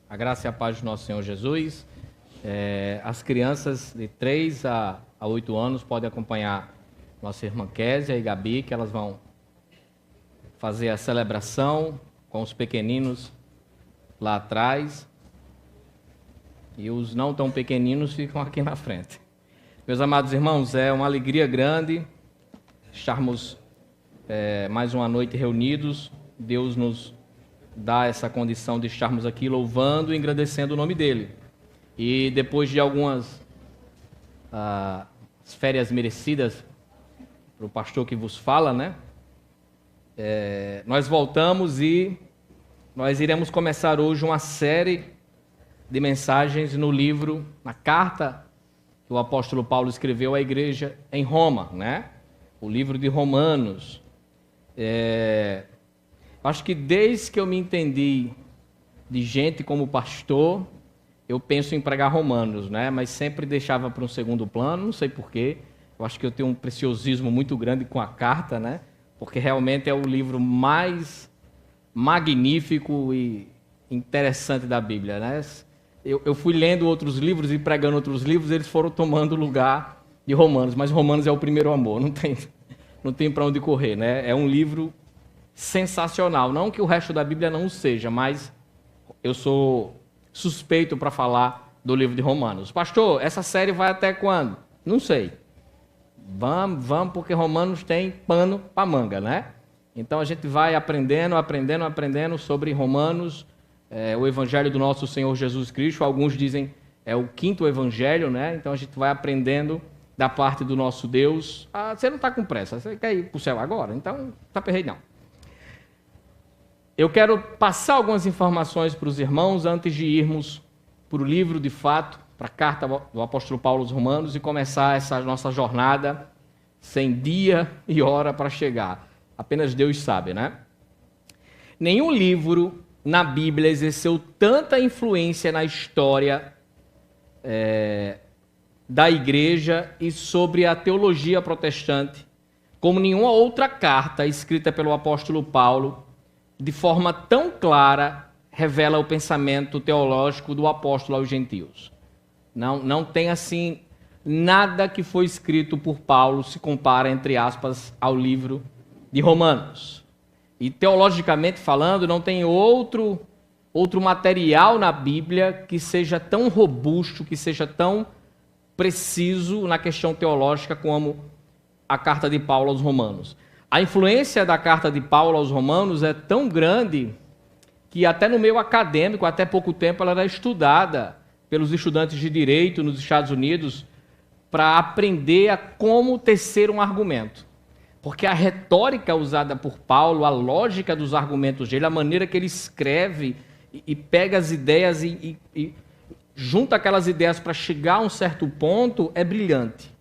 A graça e a paz do nosso Senhor Jesus. As crianças de 3 a 8 anos podem acompanhar nossa irmã Késia e Gabi, que elas vão fazer a celebração com os pequeninos lá atrás. E os não tão pequeninos ficam aqui na frente. Meus amados irmãos, é uma alegria grande estarmos mais uma noite reunidos. Deus nos dá essa condição de estarmos aqui louvando e engrandecendo o nome dele. E depois de algumas férias merecidas para o pastor que vos fala, né? Nós voltamos e nós iremos começar hoje uma série de mensagens no livro, na carta que o apóstolo Paulo escreveu à igreja em Roma, né? O livro de Romanos. Acho que desde que eu me entendi de gente como pastor, eu penso em pregar Romanos, né? Mas sempre deixava para um segundo plano, não sei porquê. Eu acho que eu tenho um preciosismo muito grande com a carta, né? Porque realmente é o livro mais magnífico e interessante da Bíblia, né? Eu fui lendo outros livros e pregando outros livros, eles foram tomando lugar de Romanos, mas Romanos é o primeiro amor, não tem para onde correr, né? É um livro sensacional, não que o resto da Bíblia não o seja, mas eu sou suspeito para falar do livro de Romanos. Pastor, essa série vai até quando? Não sei. Vamos, porque Romanos tem pano para manga, né? Então a gente vai aprendendo sobre Romanos, o evangelho do nosso Senhor Jesus Cristo. Alguns dizem é o quinto evangelho, né? Então a gente vai aprendendo da parte do nosso Deus. Você não está com pressa, você quer ir para o céu agora? Então não está perdido não. Eu quero passar algumas informações para os irmãos antes de irmos para o livro de fato, para a carta do apóstolo Paulo aos Romanos e começar essa nossa jornada sem dia e hora para chegar. Apenas Deus sabe, né? Nenhum livro na Bíblia exerceu tanta influência na história da igreja e sobre a teologia protestante como nenhuma outra carta escrita pelo apóstolo Paulo de forma tão clara, revela o pensamento teológico do apóstolo aos gentios. Não tem, assim, nada que foi escrito por Paulo se compara, entre aspas, ao livro de Romanos. E, teologicamente falando, não tem outro material na Bíblia que seja tão robusto, que seja tão preciso na questão teológica como a carta de Paulo aos Romanos. A influência da carta de Paulo aos Romanos é tão grande que até no meio acadêmico, até pouco tempo, ela era estudada pelos estudantes de direito nos Estados Unidos para aprender a como tecer um argumento. Porque a retórica usada por Paulo, a lógica dos argumentos dele, a maneira que ele escreve e pega as ideias e junta aquelas ideias para chegar a um certo ponto, é brilhante.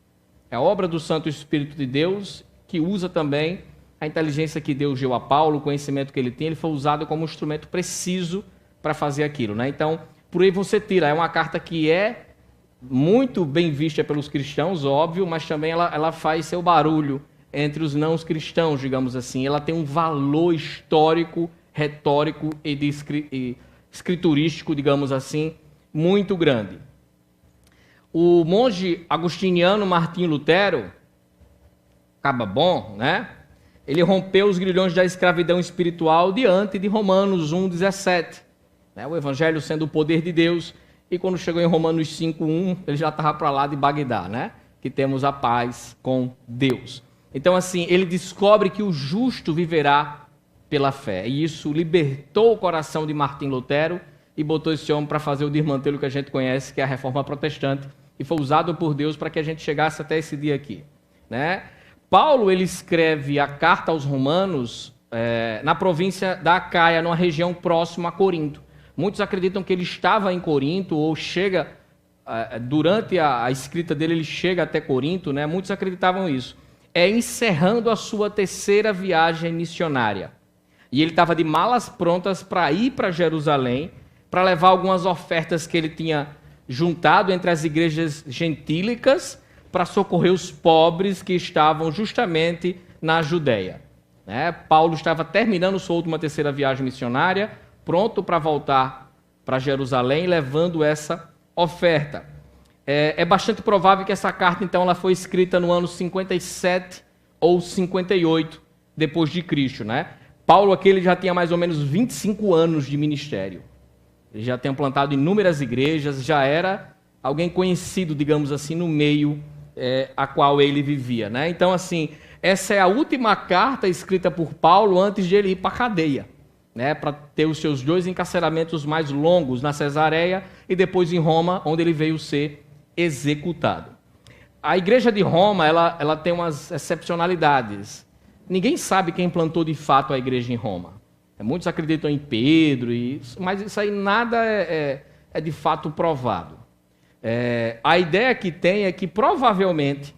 É obra do Santo Espírito de Deus, que usa também a inteligência que Deus deu a Paulo, o conhecimento que ele tem, ele foi usado como um instrumento preciso para fazer aquilo, né? Então, por aí você tira, é uma carta que é muito bem vista pelos cristãos, óbvio, mas também ela faz seu barulho entre os não cristãos, digamos assim. Ela tem um valor histórico, retórico e escriturístico, digamos assim, muito grande. O monge agostiniano Martinho Lutero, acaba bom, né? Ele rompeu os grilhões da escravidão espiritual diante de Romanos 1,17. Né? O evangelho sendo o poder de Deus. E quando chegou em Romanos 5,1, ele já estava para lá de Bagdá, né? Que temos a paz com Deus. Então, assim, ele descobre que o justo viverá pela fé. E isso libertou o coração de Martim Lutero e botou esse homem para fazer o desmantelo que a gente conhece, que é a Reforma Protestante. E foi usado por Deus para que a gente chegasse até esse dia aqui, né? Paulo, ele escreve a carta aos Romanos na província da Acaia, numa região próxima a Corinto. Muitos acreditam que ele estava em Corinto, ou chega, durante a escrita dele, ele chega até Corinto, né? Muitos acreditavam isso. Encerrando a sua terceira viagem missionária. E ele estava de malas prontas para ir para Jerusalém, para levar algumas ofertas que ele tinha juntado entre as igrejas gentílicas, para socorrer os pobres que estavam justamente na Judéia. Paulo estava terminando sua última terceira viagem missionária, pronto para voltar para Jerusalém, levando essa oferta. É bastante provável que essa carta, então, ela foi escrita no ano 57 ou 58 depois de Cristo, né? Paulo aqui ele já tinha mais ou menos 25 anos de ministério. Ele já tinha plantado inúmeras igrejas, já era alguém conhecido, digamos assim, no meio a qual ele vivia, né? Então, assim, essa é a última carta escrita por Paulo antes de ele ir para a cadeia, né? Para ter os seus 2 encarceramentos mais longos na Cesareia e depois em Roma, onde ele veio ser executado. A igreja de Roma, ela tem umas excepcionalidades. Ninguém sabe quem plantou de fato a igreja em Roma. Muitos acreditam em Pedro, mas isso aí nada é de fato provado. A ideia que tem é que provavelmente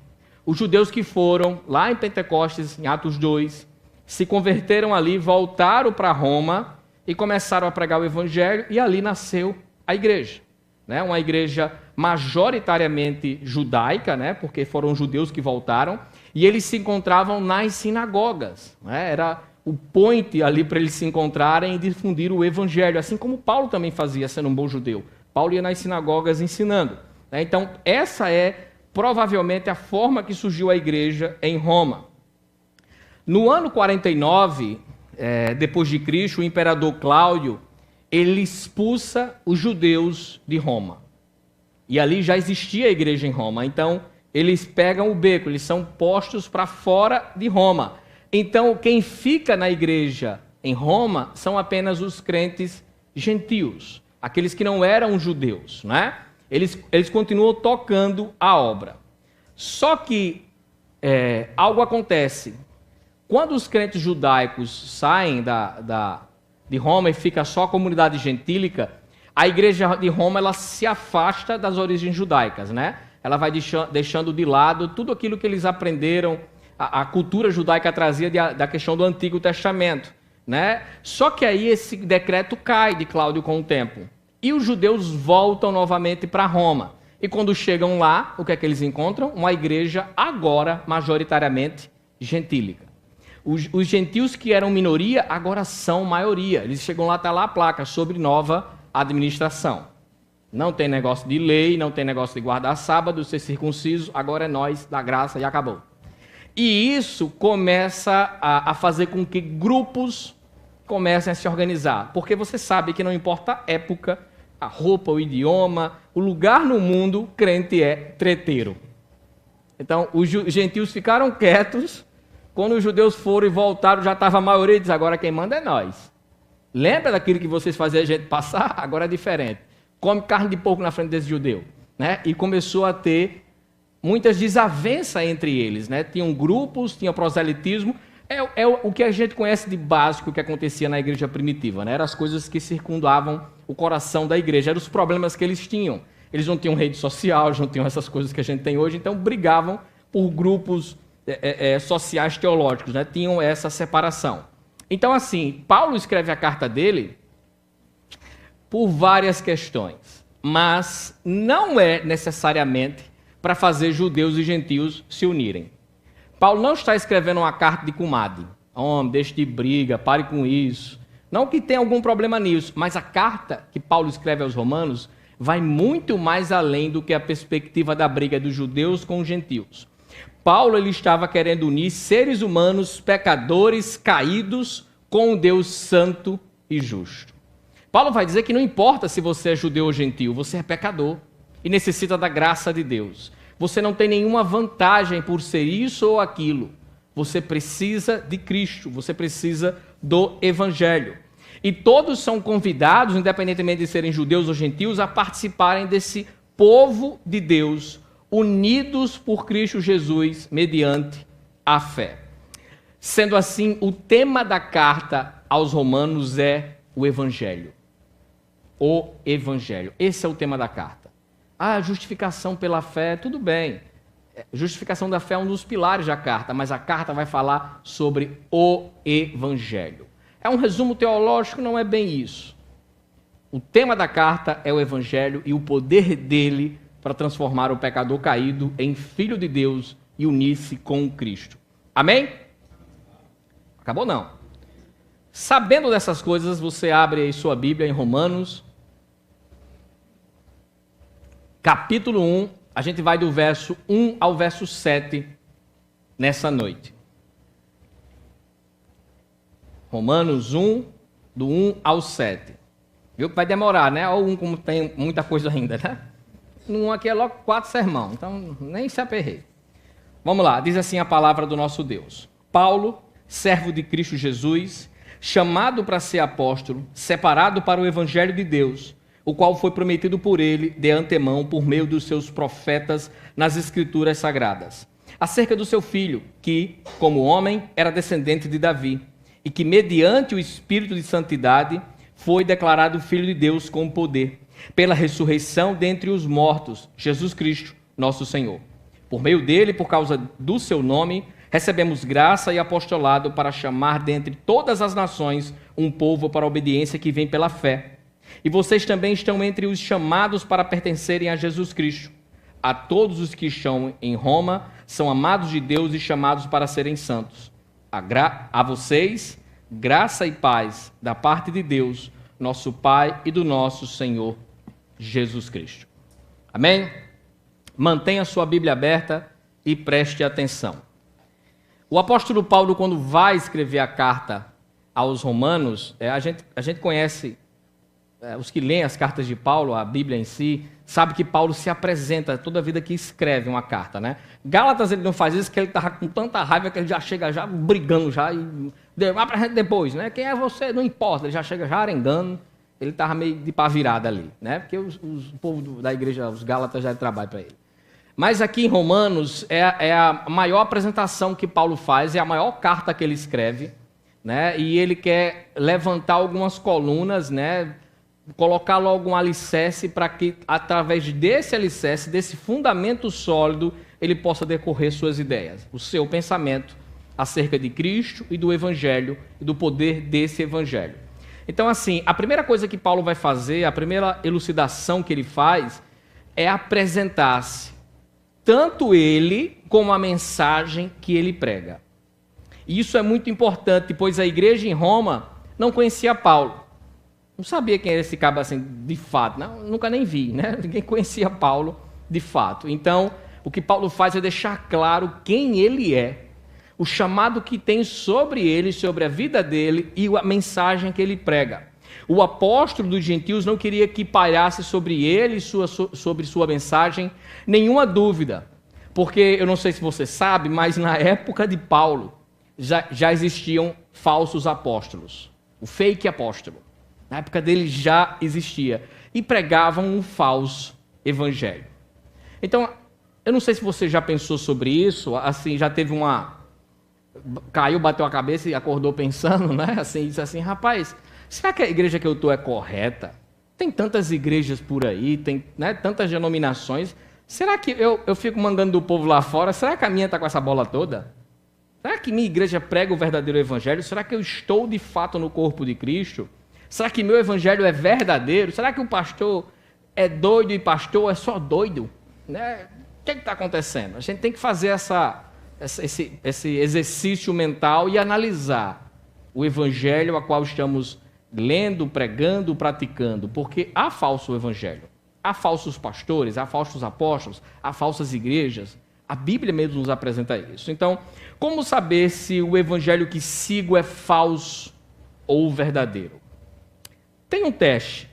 os judeus que foram lá em Pentecostes, em Atos 2, se converteram ali, voltaram para Roma e começaram a pregar o evangelho, e ali nasceu a igreja, né? Uma igreja majoritariamente judaica, né? Porque foram judeus que voltaram, e eles se encontravam nas sinagogas, né? Era o point ali para eles se encontrarem e difundir o evangelho, assim como Paulo também fazia, sendo um bom judeu. Paulo ia nas sinagogas ensinando, né? Então, essa é provavelmente a forma que surgiu a igreja em Roma. No ano 49, depois de Cristo, o imperador Cláudio, ele expulsa os judeus de Roma. E ali já existia a igreja em Roma. Então, eles pegam o beco, eles são postos para fora de Roma. Então, quem fica na igreja em Roma são apenas os crentes gentios, aqueles que não eram judeus, né? Eles continuam tocando a obra. Só que algo acontece. Quando os crentes judaicos saem de Roma e fica só a comunidade gentílica, a igreja de Roma ela se afasta das origens judaicas, né? Ela vai deixando de lado tudo aquilo que eles aprenderam, a cultura judaica trazia da questão do Antigo Testamento, né? Só que aí esse decreto cai de Cláudio com o tempo. E os judeus voltam novamente para Roma. E quando chegam lá, o que é que eles encontram? Uma igreja agora majoritariamente gentílica. Os gentios que eram minoria agora são maioria. Eles chegam lá, está lá a placa sobre nova administração. Não tem negócio de lei, não tem negócio de guardar sábado, ser circunciso, agora é nós da graça e acabou. E isso começa a fazer com que grupos comecem a se organizar. Porque você sabe que não importa a época, a roupa, o idioma, o lugar no mundo, crente é treteiro. Então, os gentios ficaram quietos. Quando os judeus foram e voltaram, já estava a maioria e diz, agora quem manda é nós. Lembra daquilo que vocês faziam a gente passar? Agora é diferente. Come carne de porco na frente desse judeu, né? E começou a ter muitas desavenças entre eles, né? Tinham grupos, tinha proselitismo. É o que a gente conhece de básico que acontecia na igreja primitiva, né? Eram as coisas que circundavam o coração da igreja, eram os problemas que eles tinham. Eles não tinham rede social, não tinham essas coisas que a gente tem hoje, então brigavam por grupos sociais teológicos, né? Tinham essa separação. Então, assim, Paulo escreve a carta dele por várias questões, mas não é necessariamente para fazer judeus e gentios se unirem. Paulo não está escrevendo uma carta de comadre. Homem, deixe de briga, pare com isso. Não que tenha algum problema nisso, mas a carta que Paulo escreve aos romanos vai muito mais além do que a perspectiva da briga dos judeus com os gentios. Paulo ele estava querendo unir seres humanos, pecadores, caídos, com um Deus santo e justo. Paulo vai dizer que não importa se você é judeu ou gentio, você é pecador e necessita da graça de Deus. Você não tem nenhuma vantagem por ser isso ou aquilo. Você precisa de Cristo, você precisa do Evangelho. E todos são convidados, independentemente de serem judeus ou gentios, a participarem desse povo de Deus, unidos por Cristo Jesus, mediante a fé. Sendo assim, o tema da carta aos romanos é o Evangelho. O Evangelho. Esse é o tema da carta. Justificação pela fé, tudo bem. Justificação da fé é um dos pilares da carta, mas a carta vai falar sobre o Evangelho. É um resumo teológico, não é bem isso. O tema da carta é o Evangelho e o poder dele para transformar o pecador caído em filho de Deus e unir-se com Cristo. Amém? Acabou não. Sabendo dessas coisas, você abre aí sua Bíblia em Romanos, capítulo 1, a gente vai do verso 1 ao verso 7 nessa noite. Romanos 1, do 1 ao 7. Viu que vai demorar, né? Ou como tem muita coisa ainda, né? No 1 aqui é logo 4 sermão, então nem se aperrei. Vamos lá, diz assim a palavra do nosso Deus. Paulo, servo de Cristo Jesus, chamado para ser apóstolo, separado para o evangelho de Deus, o qual foi prometido por ele de antemão por meio dos seus profetas nas escrituras sagradas, acerca do seu filho, que, como homem, era descendente de Davi, e que, mediante o Espírito de santidade, foi declarado Filho de Deus com poder, pela ressurreição dentre os mortos, Jesus Cristo, nosso Senhor. Por meio dele, por causa do seu nome, recebemos graça e apostolado para chamar dentre todas as nações um povo para a obediência que vem pela fé. E vocês também estão entre os chamados para pertencerem a Jesus Cristo. A todos os que estão em Roma, são amados de Deus e chamados para serem santos. A vocês, graça e paz da parte de Deus, nosso Pai e do nosso Senhor Jesus Cristo. Amém? Mantenha sua Bíblia aberta e preste atenção. O apóstolo Paulo, quando vai escrever a carta aos Romanos, a gente conhece, os que leem as cartas de Paulo, a Bíblia em si, sabe que Paulo se apresenta toda a vida que escreve uma carta, né? Gálatas ele não faz isso, que ele estava com tanta raiva que ele já chega já brigando já e apresenta depois, né? Quem é você? Não importa, ele já chega já arengando, ele estava meio de pá virada ali, né? Porque o povo da igreja, os Gálatas já trabalham para ele. Mas aqui em Romanos é a maior apresentação que Paulo faz, é a maior carta que ele escreve, né? E ele quer levantar algumas colunas, né? Colocar logo um alicerce para que, através desse alicerce, desse fundamento sólido, ele possa decorrer suas ideias, o seu pensamento acerca de Cristo e do Evangelho e do poder desse Evangelho. Então, assim, a primeira coisa que Paulo vai fazer, a primeira elucidação que ele faz, é apresentar-se, tanto ele como a mensagem que ele prega. E isso é muito importante, pois a igreja em Roma não conhecia Paulo. Não sabia quem era esse cabo assim, de fato. Não, nunca nem vi, né? Ninguém conhecia Paulo de fato. Então, o que Paulo faz é deixar claro quem ele é, o chamado que tem sobre ele, sobre a vida dele e a mensagem que ele prega. O apóstolo dos gentios não queria que pairasse sobre ele, sobre sua mensagem, nenhuma dúvida. Porque, eu não sei se você sabe, mas na época de Paulo já existiam falsos apóstolos. O fake apóstolo. Na época dele já existia. E pregavam um falso evangelho. Então, eu não sei se você já pensou sobre isso, assim, já teve caiu, bateu a cabeça e acordou pensando, né? Assim, disse assim, rapaz, será que a igreja que eu estou é correta? Tem tantas igrejas por aí, tem, né, tantas denominações. Será que eu fico mandando do povo lá fora? Será que a minha está com essa bola toda? Será que minha igreja prega o verdadeiro evangelho? Será que eu estou de fato no corpo de Cristo? Será que meu evangelho é verdadeiro? Será que o pastor é doido e pastor é só doido? Né? O que está acontecendo? A gente tem que fazer esse exercício mental e analisar o evangelho a qual estamos lendo, pregando, praticando. Porque há falso evangelho, há falsos pastores, há falsos apóstolos, há falsas igrejas. A Bíblia mesmo nos apresenta isso. Então, como saber se o evangelho que sigo é falso ou verdadeiro? Tem um teste.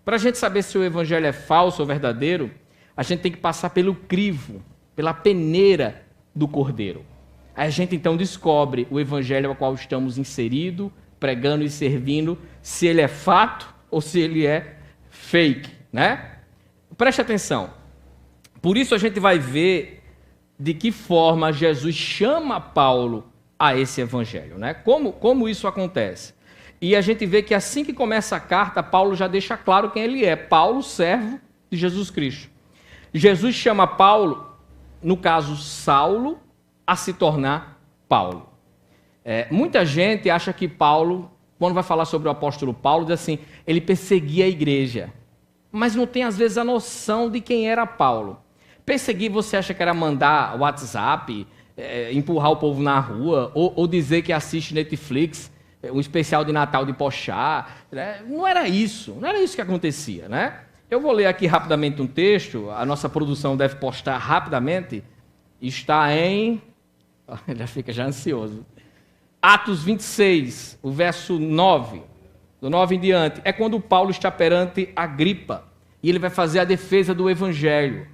Para a gente saber se o evangelho é falso ou verdadeiro, a gente tem que passar pelo crivo, pela peneira do cordeiro. Aí a gente então descobre o evangelho ao qual estamos inseridos, pregando e servindo, se ele é fato ou se ele é fake, né? Preste atenção. Por isso a gente vai ver de que forma Jesus chama Paulo a esse evangelho, né? Como isso acontece? E a gente vê que assim que começa a carta, Paulo já deixa claro quem ele é. Paulo, servo de Jesus Cristo. Jesus chama Paulo, no caso Saulo, a se tornar Paulo. Muita gente acha que Paulo, quando vai falar sobre o apóstolo Paulo, diz assim, ele perseguia a igreja. Mas não tem às vezes a noção de quem era Paulo. Perseguir, você acha que era mandar WhatsApp, empurrar o povo na rua, ou dizer que assiste Netflix, um especial de Natal de Pochá, né? Não era isso que acontecia, né? Eu vou ler aqui rapidamente um texto, a nossa produção deve postar rapidamente, está em... Já fica já ansioso. Atos 26, o verso 9, do 9 em diante, é quando Paulo está perante Agripa, e ele vai fazer a defesa do evangelho.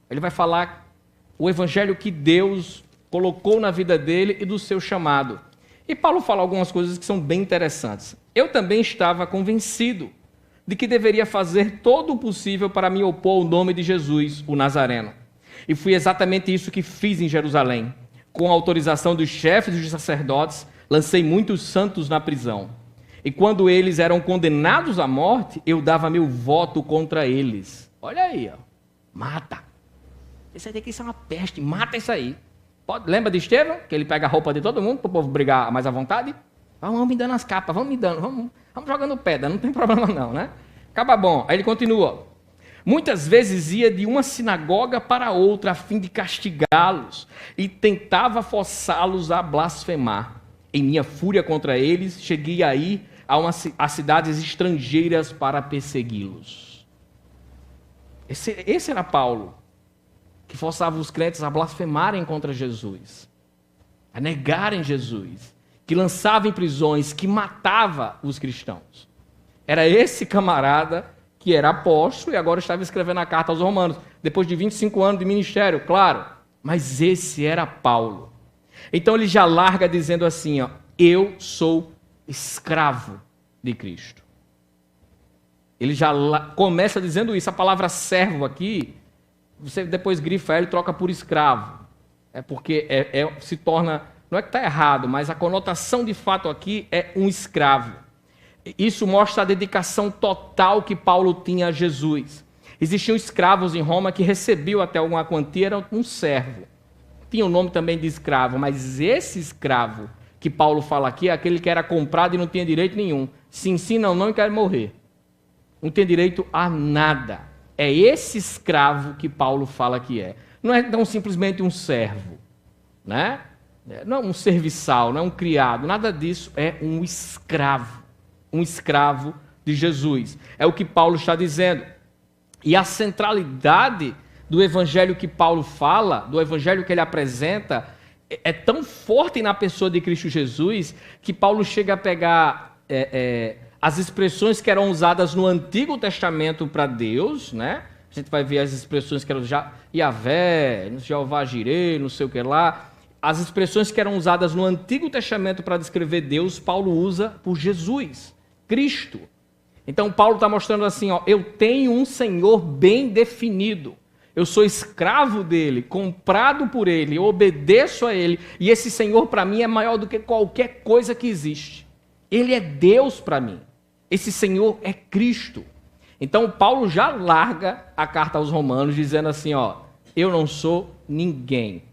Ele vai falar o evangelho que Deus colocou na vida dele e do seu chamado. E Paulo fala algumas coisas que são bem interessantes. Eu também estava convencido de que deveria fazer todo o possível para me opor ao nome de Jesus, o Nazareno. E foi exatamente isso que fiz em Jerusalém. Com a autorização dos chefes e dos sacerdotes, lancei muitos santos na prisão. E quando eles eram condenados à morte, eu dava meu voto contra eles. Olha aí, ó. Mata. Esse aí daqui é uma peste, mata isso aí. Lembra de Estevão? Que ele pega a roupa de todo mundo para o povo brigar mais à vontade? Vamos me dando as capas, vamos me dando, vamos jogando pedra, não tem problema não, né? Acaba bom. Aí ele continua. Muitas vezes ia de uma sinagoga para outra a fim de castigá-los e tentava forçá-los a blasfemar. Em minha fúria contra eles, cheguei a ir a cidades estrangeiras para persegui-los. Esse era Paulo, que forçava os crentes a blasfemarem contra Jesus, a negarem Jesus, que lançava em prisões, que matava os cristãos. Era esse camarada que era apóstolo e agora estava escrevendo a carta aos Romanos, depois de 25 anos de ministério, claro, mas esse era Paulo. Então ele já larga dizendo assim, ó, eu sou escravo de Cristo. Ele já começa dizendo isso, a palavra servo aqui, você depois grifa ela e troca por escravo. É porque se torna, não é que está errado, mas a conotação de fato aqui é um escravo. Isso mostra a dedicação total que Paulo tinha a Jesus. Existiam escravos em Roma que recebiam até alguma quantia, era um servo. Tinha o nome também de escravo, mas esse escravo que Paulo fala aqui é aquele que era comprado e não tinha direito nenhum. Se ensina ou não e quer morrer. Não tem direito a nada. É esse escravo que Paulo fala que é. Não é tão simplesmente um servo, né? Não é um serviçal, não é um criado, nada disso, é um escravo de Jesus. É o que Paulo está dizendo. E a centralidade do evangelho que Paulo fala, do evangelho que ele apresenta, é tão forte na pessoa de Cristo Jesus, que Paulo chega a pegar as expressões que eram usadas no Antigo Testamento para Deus, né? A gente vai ver as expressões que eram Yahvé, Jeová Jireh, não sei o que lá. As expressões que eram usadas no Antigo Testamento para descrever Deus, Paulo usa por Jesus, Cristo. Então Paulo está mostrando assim, ó, eu tenho um Senhor bem definido. Eu sou escravo dele, comprado por ele, eu obedeço a ele. E esse Senhor para mim é maior do que qualquer coisa que existe. Ele é Deus para mim. Esse Senhor é Cristo. Então Paulo já larga a carta aos Romanos dizendo assim, ó, eu não sou ninguém.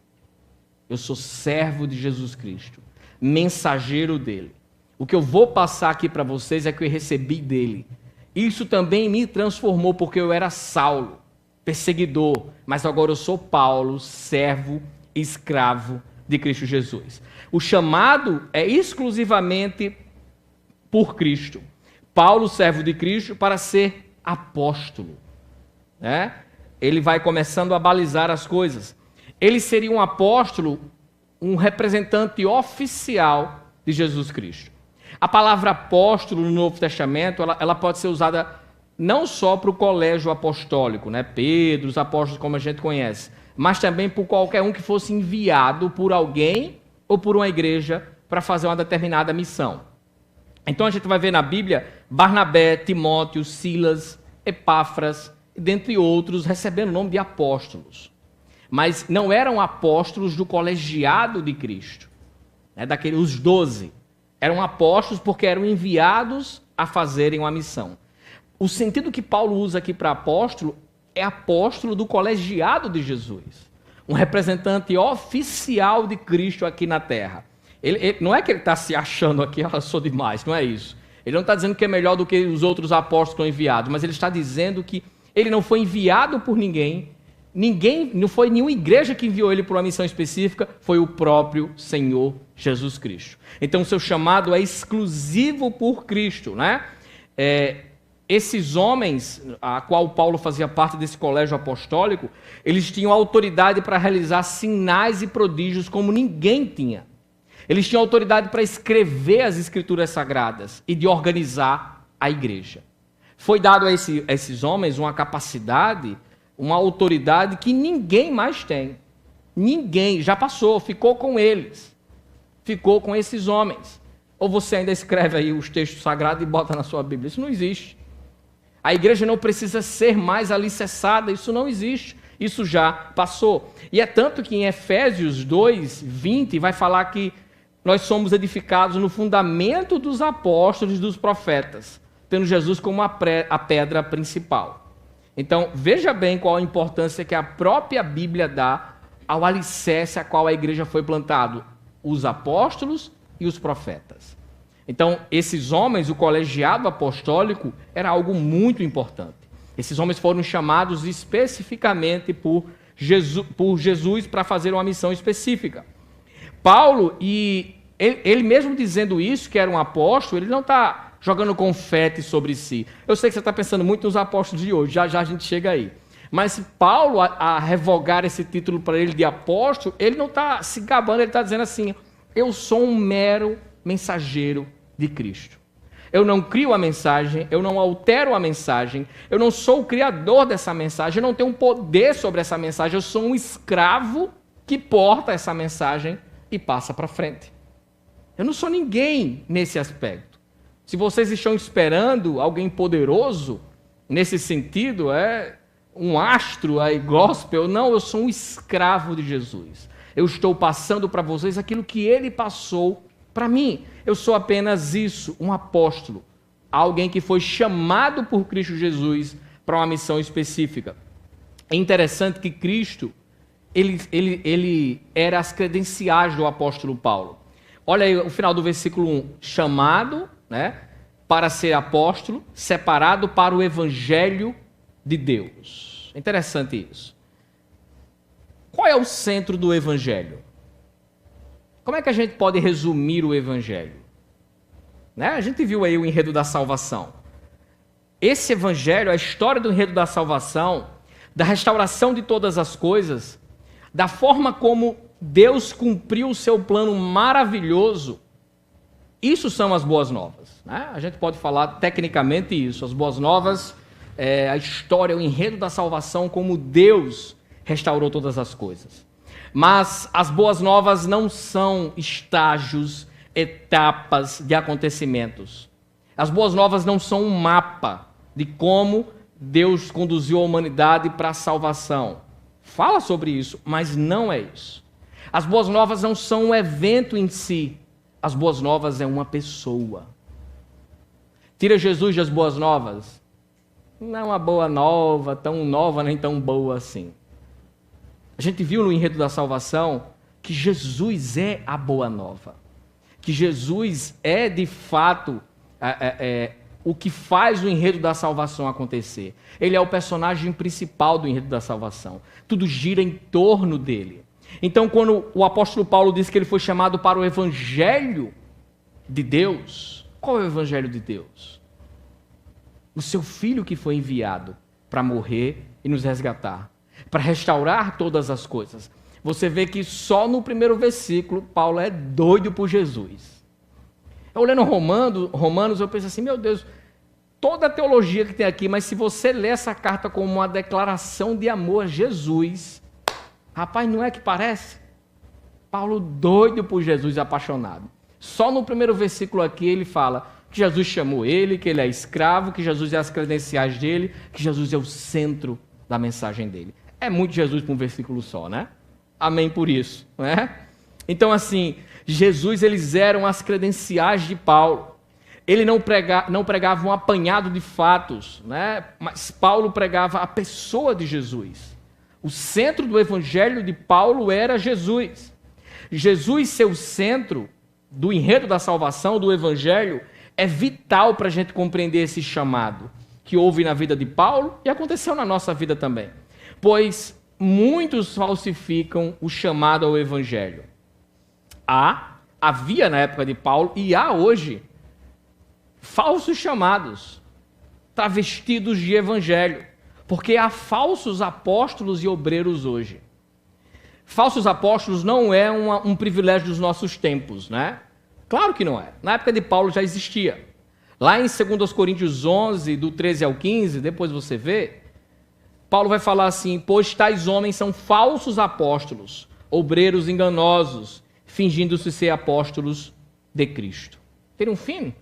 Eu sou servo de Jesus Cristo, mensageiro dele. O que eu vou passar aqui para vocês é que eu recebi dele. Isso também me transformou, porque eu era Saulo, perseguidor, mas agora eu sou Paulo, servo, escravo de Cristo Jesus. O chamado é exclusivamente por Cristo. Paulo, servo de Cristo, para ser apóstolo, né? Ele vai começando a balizar as coisas. Ele seria um apóstolo, um representante oficial de Jesus Cristo. A palavra apóstolo no Novo Testamento, ela pode ser usada não só para o colégio apostólico, né? Pedro, os apóstolos como a gente conhece, mas também por qualquer um que fosse enviado por alguém ou por uma igreja para fazer uma determinada missão. Então a gente vai ver na Bíblia Barnabé, Timóteo, Silas, Epáfras, dentre outros, recebendo o nome de apóstolos. Mas não eram apóstolos do colegiado de Cristo, né? Os 12. Eram apóstolos porque eram enviados a fazerem uma missão. O sentido que Paulo usa aqui para apóstolo é apóstolo do colegiado de Jesus. Um representante oficial de Cristo aqui na terra. Ele não é que ele está se achando aqui, eu sou demais, não é isso. Ele não está dizendo que é melhor do que os outros apóstolos que estão enviados, mas ele está dizendo que ele não foi enviado por ninguém, não foi nenhuma igreja que enviou ele para uma missão específica, foi o próprio Senhor Jesus Cristo. Então o seu chamado é exclusivo por Cristo, né? esses homens, a qual Paulo fazia parte desse colégio apostólico, eles tinham autoridade para realizar sinais e prodígios como ninguém tinha. Eles tinham autoridade para escrever as escrituras sagradas e de organizar a igreja. Foi dado a esses homens uma capacidade, uma autoridade que ninguém mais tem. Ninguém, já passou, ficou com eles. Ficou com esses homens. Ou você ainda escreve aí os textos sagrados e bota na sua Bíblia. Isso não existe. A igreja não precisa ser mais alicerçada, isso não existe. Isso já passou. E é tanto que em Efésios 2, 20, vai falar que nós somos edificados no fundamento dos apóstolos e dos profetas, tendo Jesus como a pedra principal. Então, veja bem qual a importância que a própria Bíblia dá ao alicerce a qual a igreja foi plantada, os apóstolos e os profetas. Então, esses homens, o colegiado apostólico, era algo muito importante. Esses homens foram chamados especificamente por Jesus para fazer uma missão específica. Paulo, e ele mesmo dizendo isso, que era um apóstolo, ele não está jogando confete sobre si. Eu sei que você está pensando muito nos apóstolos de hoje, já já a gente chega aí. Mas Paulo, a revogar esse título para ele de apóstolo, ele não está se gabando, ele está dizendo assim: eu sou um mero mensageiro de Cristo. Eu não crio a mensagem, eu não altero a mensagem, eu não sou o criador dessa mensagem, eu não tenho um poder sobre essa mensagem, eu sou um escravo que porta essa mensagem e passa para frente. Eu não sou ninguém nesse aspecto. Se vocês estão esperando alguém poderoso, nesse sentido, um astro aí, gospel, não, eu sou um escravo de Jesus. Eu estou passando para vocês aquilo que ele passou para mim. Eu sou apenas isso, um apóstolo, alguém que foi chamado por Cristo Jesus para uma missão específica. É interessante que Cristo, ele era as credenciais do apóstolo Paulo. Olha aí o final do versículo 1, chamado, para ser apóstolo, separado para o evangelho de Deus. É interessante isso. Qual é o centro do evangelho? Como é que a gente pode resumir o evangelho? A gente viu aí o enredo da salvação. Esse evangelho, a história do enredo da salvação, da restauração de todas as coisas, da forma como Deus cumpriu o seu plano maravilhoso, isso são as boas novas. A gente pode falar tecnicamente isso. As boas novas, a história, o enredo da salvação, como Deus restaurou todas as coisas. Mas as boas novas não são estágios, etapas de acontecimentos. As boas novas não são um mapa de como Deus conduziu a humanidade para a salvação. Fala sobre isso, mas não é isso. As boas novas não são um evento em si. As boas novas é uma pessoa. Tira Jesus das boas novas. Não é uma boa nova, tão nova nem tão boa assim. A gente viu no enredo da salvação que Jesus é a boa nova. Que Jesus é, de fato, o que faz o enredo da salvação acontecer. Ele é o personagem principal do enredo da salvação. Tudo gira em torno dele. Então, quando o apóstolo Paulo diz que ele foi chamado para o evangelho de Deus, qual é o evangelho de Deus? O seu filho que foi enviado para morrer e nos resgatar, para restaurar todas as coisas. Você vê que só no primeiro versículo, Paulo é doido por Jesus. Eu olhando Romanos, eu penso assim, meu Deus, toda a teologia que tem aqui, mas se você ler essa carta como uma declaração de amor a Jesus, rapaz, não é que parece? Paulo doido por Jesus, apaixonado. Só no primeiro versículo aqui ele fala que Jesus chamou ele, que ele é escravo, que Jesus é as credenciais dele, que Jesus é o centro da mensagem dele. É muito Jesus para um versículo só, né? Amém por isso, né? Então, assim, Jesus, eles eram as credenciais de Paulo. Ele não pregava um apanhado de fatos, né? Mas Paulo pregava a pessoa de Jesus. O centro do evangelho de Paulo era Jesus. Jesus ser o centro do enredo da salvação, do evangelho, é vital para a gente compreender esse chamado que houve na vida de Paulo e aconteceu na nossa vida também. Pois muitos falsificam o chamado ao evangelho. Havia na época de Paulo e há hoje falsos chamados. travestidos de evangelho, porque há falsos apóstolos e obreiros hoje. Falsos apóstolos não é um privilégio dos nossos tempos, né? Claro que não é. Na época de Paulo já existia. Lá em 2 Coríntios 11, do 13 ao 15, depois você vê, Paulo vai falar assim: pois tais homens são falsos apóstolos, obreiros enganosos, fingindo-se ser apóstolos de Cristo. Tem um fim?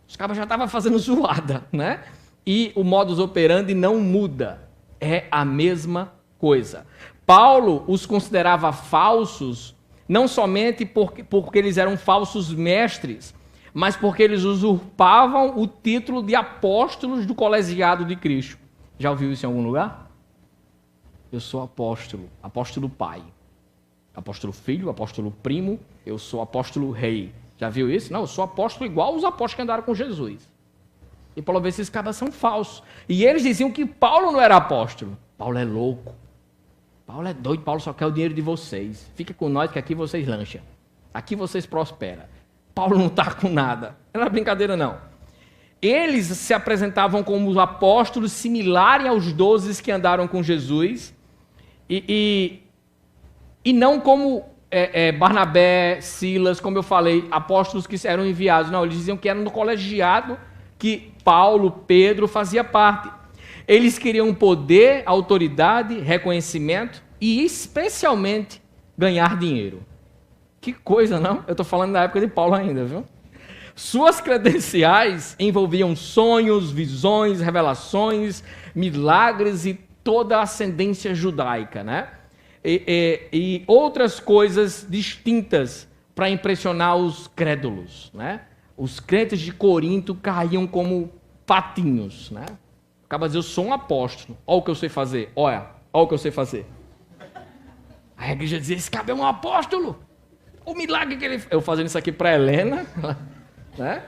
Os caras já estavam fazendo zoada, né? E o modus operandi não muda. É a mesma coisa. Paulo os considerava falsos, não somente porque eles eram falsos mestres, mas porque eles usurpavam o título de apóstolos do colegiado de Cristo. Já ouviu isso em algum lugar? Eu sou apóstolo, apóstolo pai, apóstolo filho, apóstolo primo, eu sou apóstolo rei. Já viu isso? Não, eu sou apóstolo igual os apóstolos que andaram com Jesus. E Paulo vê se esses cabas são falsos. E eles diziam que Paulo não era apóstolo. Paulo é louco. Paulo é doido, Paulo só quer o dinheiro de vocês. Fica com nós que aqui vocês lancham. Aqui vocês prosperam. Paulo não está com nada. Não era brincadeira, não. Eles se apresentavam como os apóstolos similares aos 12 que andaram com Jesus. E não como Barnabé, Silas, como eu falei, apóstolos que eram enviados. Não, eles diziam que eram no colegiado que Paulo, Pedro fazia parte. Eles queriam poder, autoridade, reconhecimento e, especialmente, ganhar dinheiro. Que coisa, não? Eu estou falando da época de Paulo ainda, viu? Suas credenciais envolviam sonhos, visões, revelações, milagres e toda a ascendência judaica, né? E outras coisas distintas para impressionar os crédulos, né? Os crentes de Corinto caíam como patinhos, né? Acaba de dizer, eu sou um apóstolo. Olha o que eu sei fazer. Olha o que eu sei fazer. A igreja dizia, esse cara é um apóstolo. O milagre que ele... Eu fazendo isso aqui para Helena, né?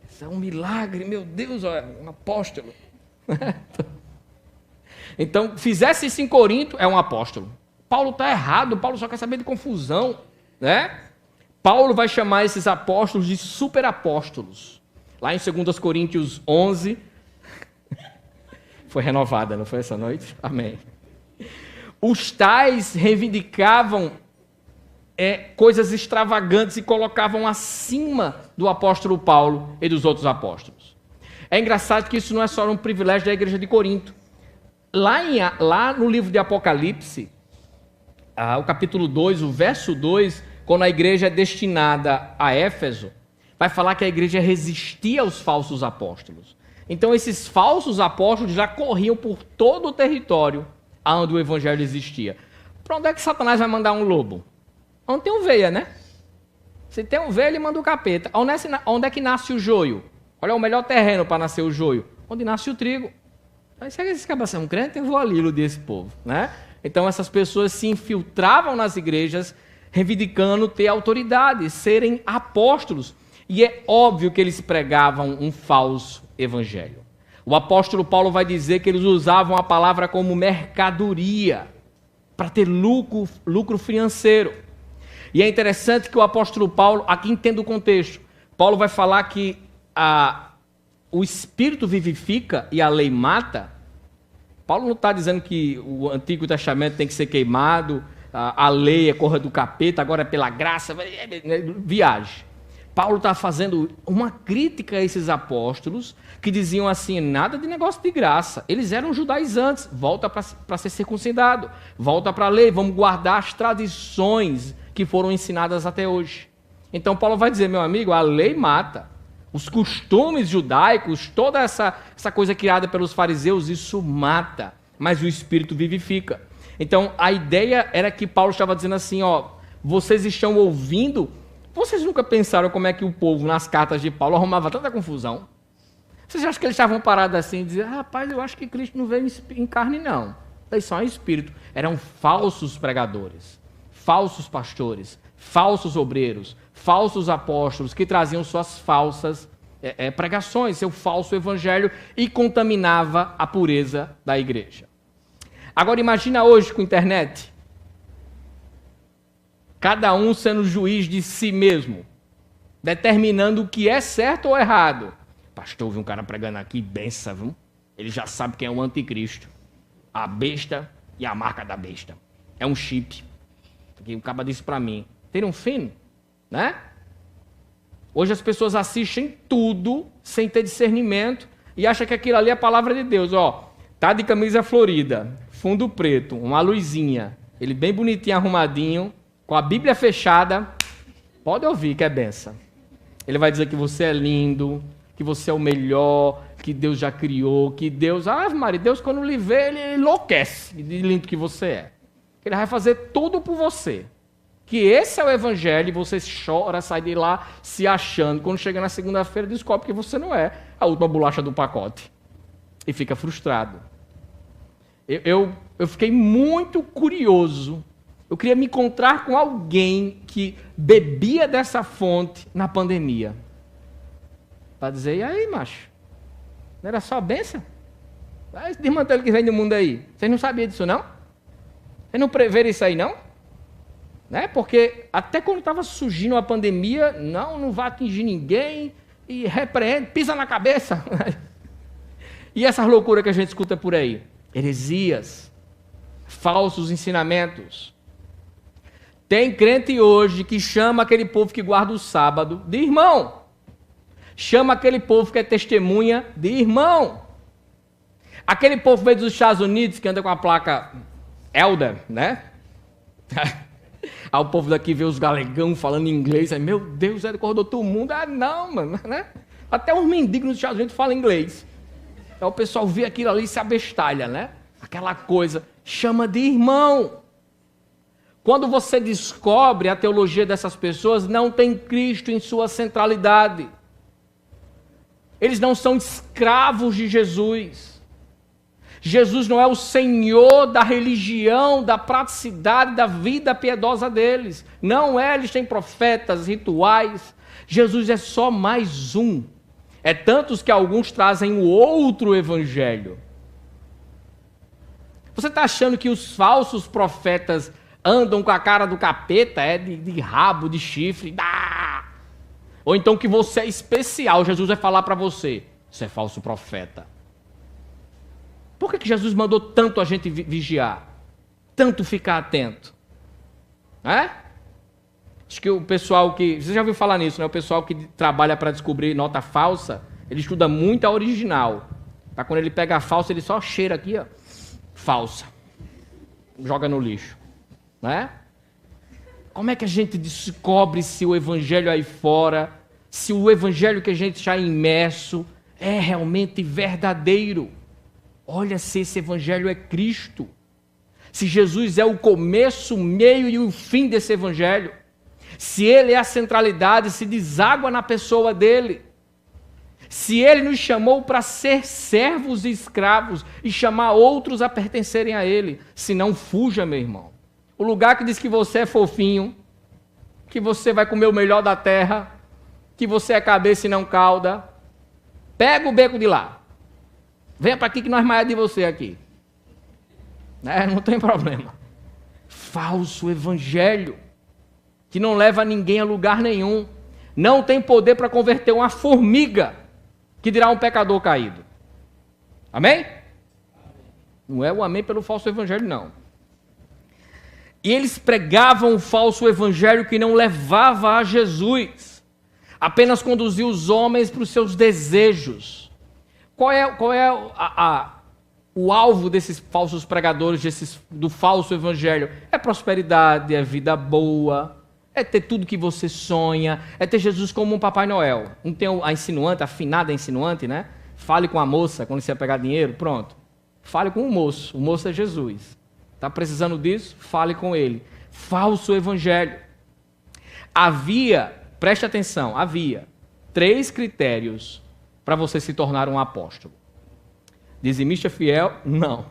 Isso é um milagre, meu Deus, olha, um apóstolo. Então, fizesse isso em Corinto, é um apóstolo. Paulo está errado, Paulo só quer saber de confusão, né? Paulo vai chamar esses apóstolos de superapóstolos. Lá em 2 Coríntios 11... Foi renovada, não foi essa noite? Amém. Os tais reivindicavam coisas extravagantes e colocavam acima do apóstolo Paulo e dos outros apóstolos. É engraçado que isso não é só um privilégio da igreja de Corinto. Lá no livro de Apocalipse, o capítulo 2, o verso 2, quando a igreja é destinada a Éfeso, vai falar que a igreja resistia aos falsos apóstolos. Então, esses falsos apóstolos já corriam por todo o território onde o evangelho existia. Para onde é que Satanás vai mandar um lobo? Onde tem ovelha, né? Se tem ovelha, ele manda o capeta. Onde é que nasce o joio? Olha, o melhor terreno para nascer o joio. Onde nasce o trigo. Aí, se esses cabas são crentes, eu vou ali iludir esse povo, né? Então, essas pessoas se infiltravam nas igrejas, reivindicando ter autoridade, serem apóstolos. E é óbvio que eles pregavam um falso evangelho. O apóstolo Paulo vai dizer que eles usavam a palavra como mercadoria para ter lucro financeiro. E é interessante que o apóstolo Paulo, aqui entenda o contexto, Paulo vai falar que o Espírito vivifica e a lei mata. Paulo não está dizendo que o Antigo Testamento tem que ser queimado, a lei é corra do capeta, agora é pela graça, viagem. Paulo está fazendo uma crítica a esses apóstolos que diziam assim, nada de negócio de graça. Eles eram judaizantes, volta para ser circuncidado, volta para a lei, vamos guardar as tradições que foram ensinadas até hoje. Então Paulo vai dizer, meu amigo, a lei mata. Os costumes judaicos, toda essa coisa criada pelos fariseus, isso mata, mas o Espírito vivifica. Então a ideia era que Paulo estava dizendo assim, ó, vocês estão ouvindo... Vocês nunca pensaram como é que o povo, nas cartas de Paulo, arrumava tanta confusão? Vocês acham que eles estavam parados assim e diziam, rapaz, eu acho que Cristo não veio em carne, não. Eles são em espírito. Eram falsos pregadores, falsos pastores, falsos obreiros, falsos apóstolos, que traziam suas falsas pregações, seu falso evangelho, e contaminava a pureza da igreja. Agora imagina hoje com a internet... Cada um sendo juiz de si mesmo, determinando o que é certo ou errado, Pastor, vi um cara pregando aqui, benção, viu? Ele já sabe quem é o anticristo. A besta e a marca da besta. É um chip. Porque o cara disse para mim. Tem um fim, né? Hoje as pessoas assistem tudo sem ter discernimento e acham que aquilo ali é a palavra de Deus. Ó, tá de camisa florida, fundo preto, uma luzinha, ele bem bonitinho, arrumadinho, com a Bíblia fechada, pode ouvir que é benção. Ele vai dizer que você é lindo, que você é o melhor, que Deus já criou, que Deus... Ah, Maria, Deus quando lhe vê, ele enlouquece de lindo que você é. Ele vai fazer tudo por você. Que esse é o evangelho e você chora, sai de lá se achando. Quando chega na segunda-feira, descobre que você não é a última bolacha do pacote. E fica frustrado. Eu fiquei muito curioso. Eu queria me encontrar com alguém que bebia dessa fonte na pandemia. Para dizer, e aí, macho? Não era só bênção? Esse desmantelo que vem do mundo aí. Vocês não sabiam disso, não? Vocês não preveram isso aí, não? Né? Porque até quando estava surgindo a pandemia, não vai atingir ninguém, e repreende, pisa na cabeça. E essas loucuras que a gente escuta por aí? Heresias, falsos ensinamentos. Tem crente hoje que chama aquele povo que guarda o sábado de irmão. Chama aquele povo que é testemunha de irmão. Aquele povo veio dos Estados Unidos que anda com a placa Elder, né? Aí o povo daqui vê os galegão falando inglês. Aí, meu Deus, ele acordou todo mundo. Ah, não, mano, né? Até os mendigos nos Estados Unidos falam inglês. Aí o pessoal vê aquilo ali e se abestalha, né? Aquela coisa, chama de irmão. Quando você descobre a teologia dessas pessoas, não tem Cristo em sua centralidade. Eles não são escravos de Jesus. Jesus não é o Senhor da religião, da praticidade, da vida piedosa deles. Não é, eles têm profetas, rituais. Jesus é só mais um. É tantos que alguns trazem o outro evangelho. Você está achando que os falsos profetas andam com a cara do capeta, de rabo, de chifre? Ou então que você é especial, Jesus vai falar para você, você é falso profeta. Por que Jesus mandou tanto a gente vigiar? Tanto ficar atento? Acho que o pessoal que... Você já ouviu falar nisso, né? O pessoal que trabalha para descobrir nota falsa, ele estuda muito a original. Tá? Quando ele pega a falsa, ele só cheira aqui, ó. Falsa. Joga no lixo. Né? Como é que a gente descobre se o evangelho aí fora, se o evangelho que a gente está imerso é realmente verdadeiro? Olha se esse evangelho é Cristo. Se Jesus é o começo, o meio e o fim desse evangelho. Se ele é a centralidade, se deságua na pessoa dele. Se ele nos chamou para ser servos e escravos e chamar outros a pertencerem a ele. Se não, fuja, meu irmão. O lugar que diz que você é fofinho, que você vai comer o melhor da terra, que você é cabeça e não cauda, pega o beco de lá. Venha para aqui que nós mais de você aqui. Não tem problema. Falso evangelho, que não leva ninguém a lugar nenhum. Não tem poder para converter uma formiga, que dirá um pecador caído. Amém? Não é o amém pelo falso evangelho, não. E eles pregavam o falso evangelho que não levava a Jesus. Apenas conduzia os homens para os seus desejos. Qual é o alvo desses falsos pregadores, do falso evangelho? É prosperidade, é vida boa, é ter tudo que você sonha, é ter Jesus como um Papai Noel. Não tem a insinuante, a afinada insinuante, né? Fale com a moça quando você ia pegar dinheiro, pronto. Fale com o moço é Jesus. Está precisando disso? Fale com ele. Falso evangelho. Preste atenção, havia 3 critérios para você se tornar um apóstolo. Dizimista fiel? Não.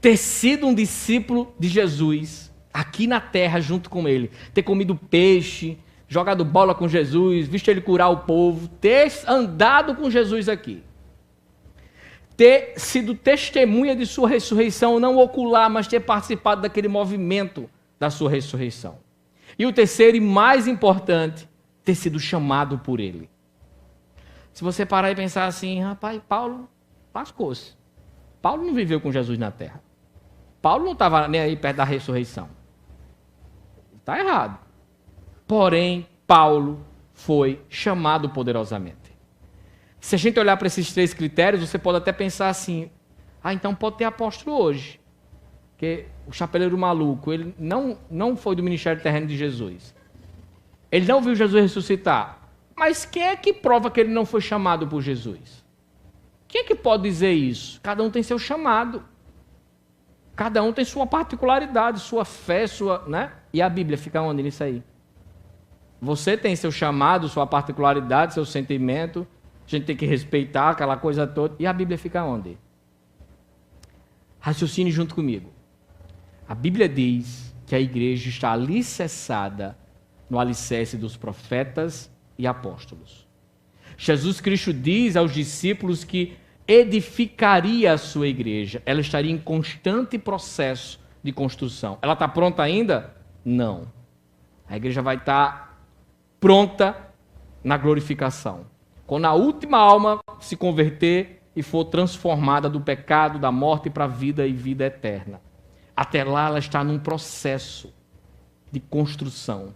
Ter sido um discípulo de Jesus, aqui na terra junto com ele. Ter comido peixe, jogado bola com Jesus, visto ele curar o povo. Ter andado com Jesus aqui. Ter sido testemunha de sua ressurreição, não ocular, mas ter participado daquele movimento da sua ressurreição. E o terceiro e mais importante, ter sido chamado por ele. Se você parar e pensar assim, rapaz, Paulo lascou-se. Paulo não viveu com Jesus na terra. Paulo não estava nem aí perto da ressurreição. Está errado. Porém, Paulo foi chamado poderosamente. Se a gente olhar para esses 3 critérios, você pode até pensar assim, então pode ter apóstolo hoje. Porque o chapeleiro maluco, ele não foi do ministério terreno de Jesus. Ele não viu Jesus ressuscitar. Mas quem é que prova que ele não foi chamado por Jesus? Quem é que pode dizer isso? Cada um tem seu chamado. Cada um tem sua particularidade, sua fé, né? E a Bíblia fica onde nisso aí? Você tem seu chamado, sua particularidade, seu sentimento. A gente tem que respeitar aquela coisa toda. E a Bíblia fica onde? Raciocine junto comigo. A Bíblia diz que a igreja está alicerçada no alicerce dos profetas e apóstolos. Jesus Cristo diz aos discípulos que edificaria a sua igreja. Ela estaria em constante processo de construção. Ela está pronta ainda? Não. A igreja vai estar pronta na glorificação. Quando a última alma se converter e for transformada do pecado, da morte para a vida e vida eterna. Até lá ela está num processo de construção.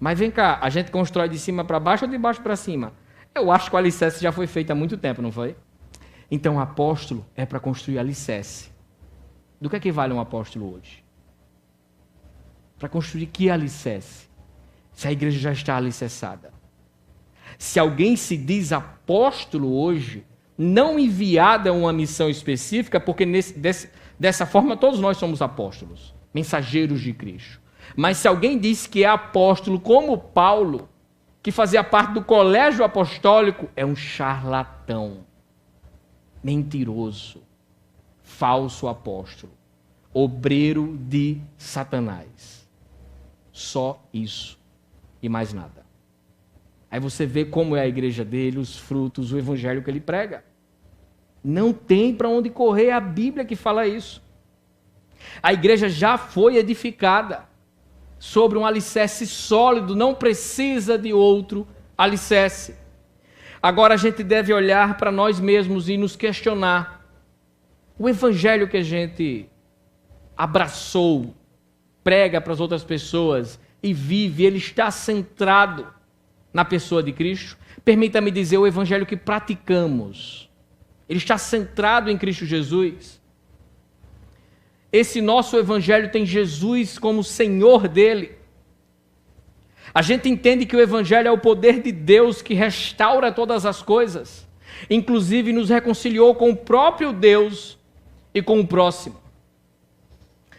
Mas vem cá, a gente constrói de cima para baixo ou de baixo para cima? Eu acho que o alicerce já foi feito há muito tempo, não foi? Então, o apóstolo é para construir alicerce. Do que é que vale um apóstolo hoje? Para construir que alicerce? Se a igreja já está alicerçada. Se alguém se diz apóstolo hoje, não enviado a uma missão específica, porque dessa forma todos nós somos apóstolos, mensageiros de Cristo. Mas se alguém diz que é apóstolo como Paulo, que fazia parte do colégio apostólico, é um charlatão, mentiroso, falso apóstolo, obreiro de Satanás. Só isso e mais nada. Aí você vê como é a igreja dele, os frutos, o evangelho que ele prega. Não tem para onde correr, é a Bíblia que fala isso. A igreja já foi edificada sobre um alicerce sólido, não precisa de outro alicerce. Agora a gente deve olhar para nós mesmos e nos questionar. O evangelho que a gente abraçou, prega para as outras pessoas e vive, ele está centrado na pessoa de Cristo? Permita-me dizer, o evangelho que praticamos, ele está centrado em Cristo Jesus? Esse nosso evangelho tem Jesus como Senhor dele. A gente entende que o evangelho é o poder de Deus que restaura todas as coisas, inclusive nos reconciliou com o próprio Deus e com o próximo.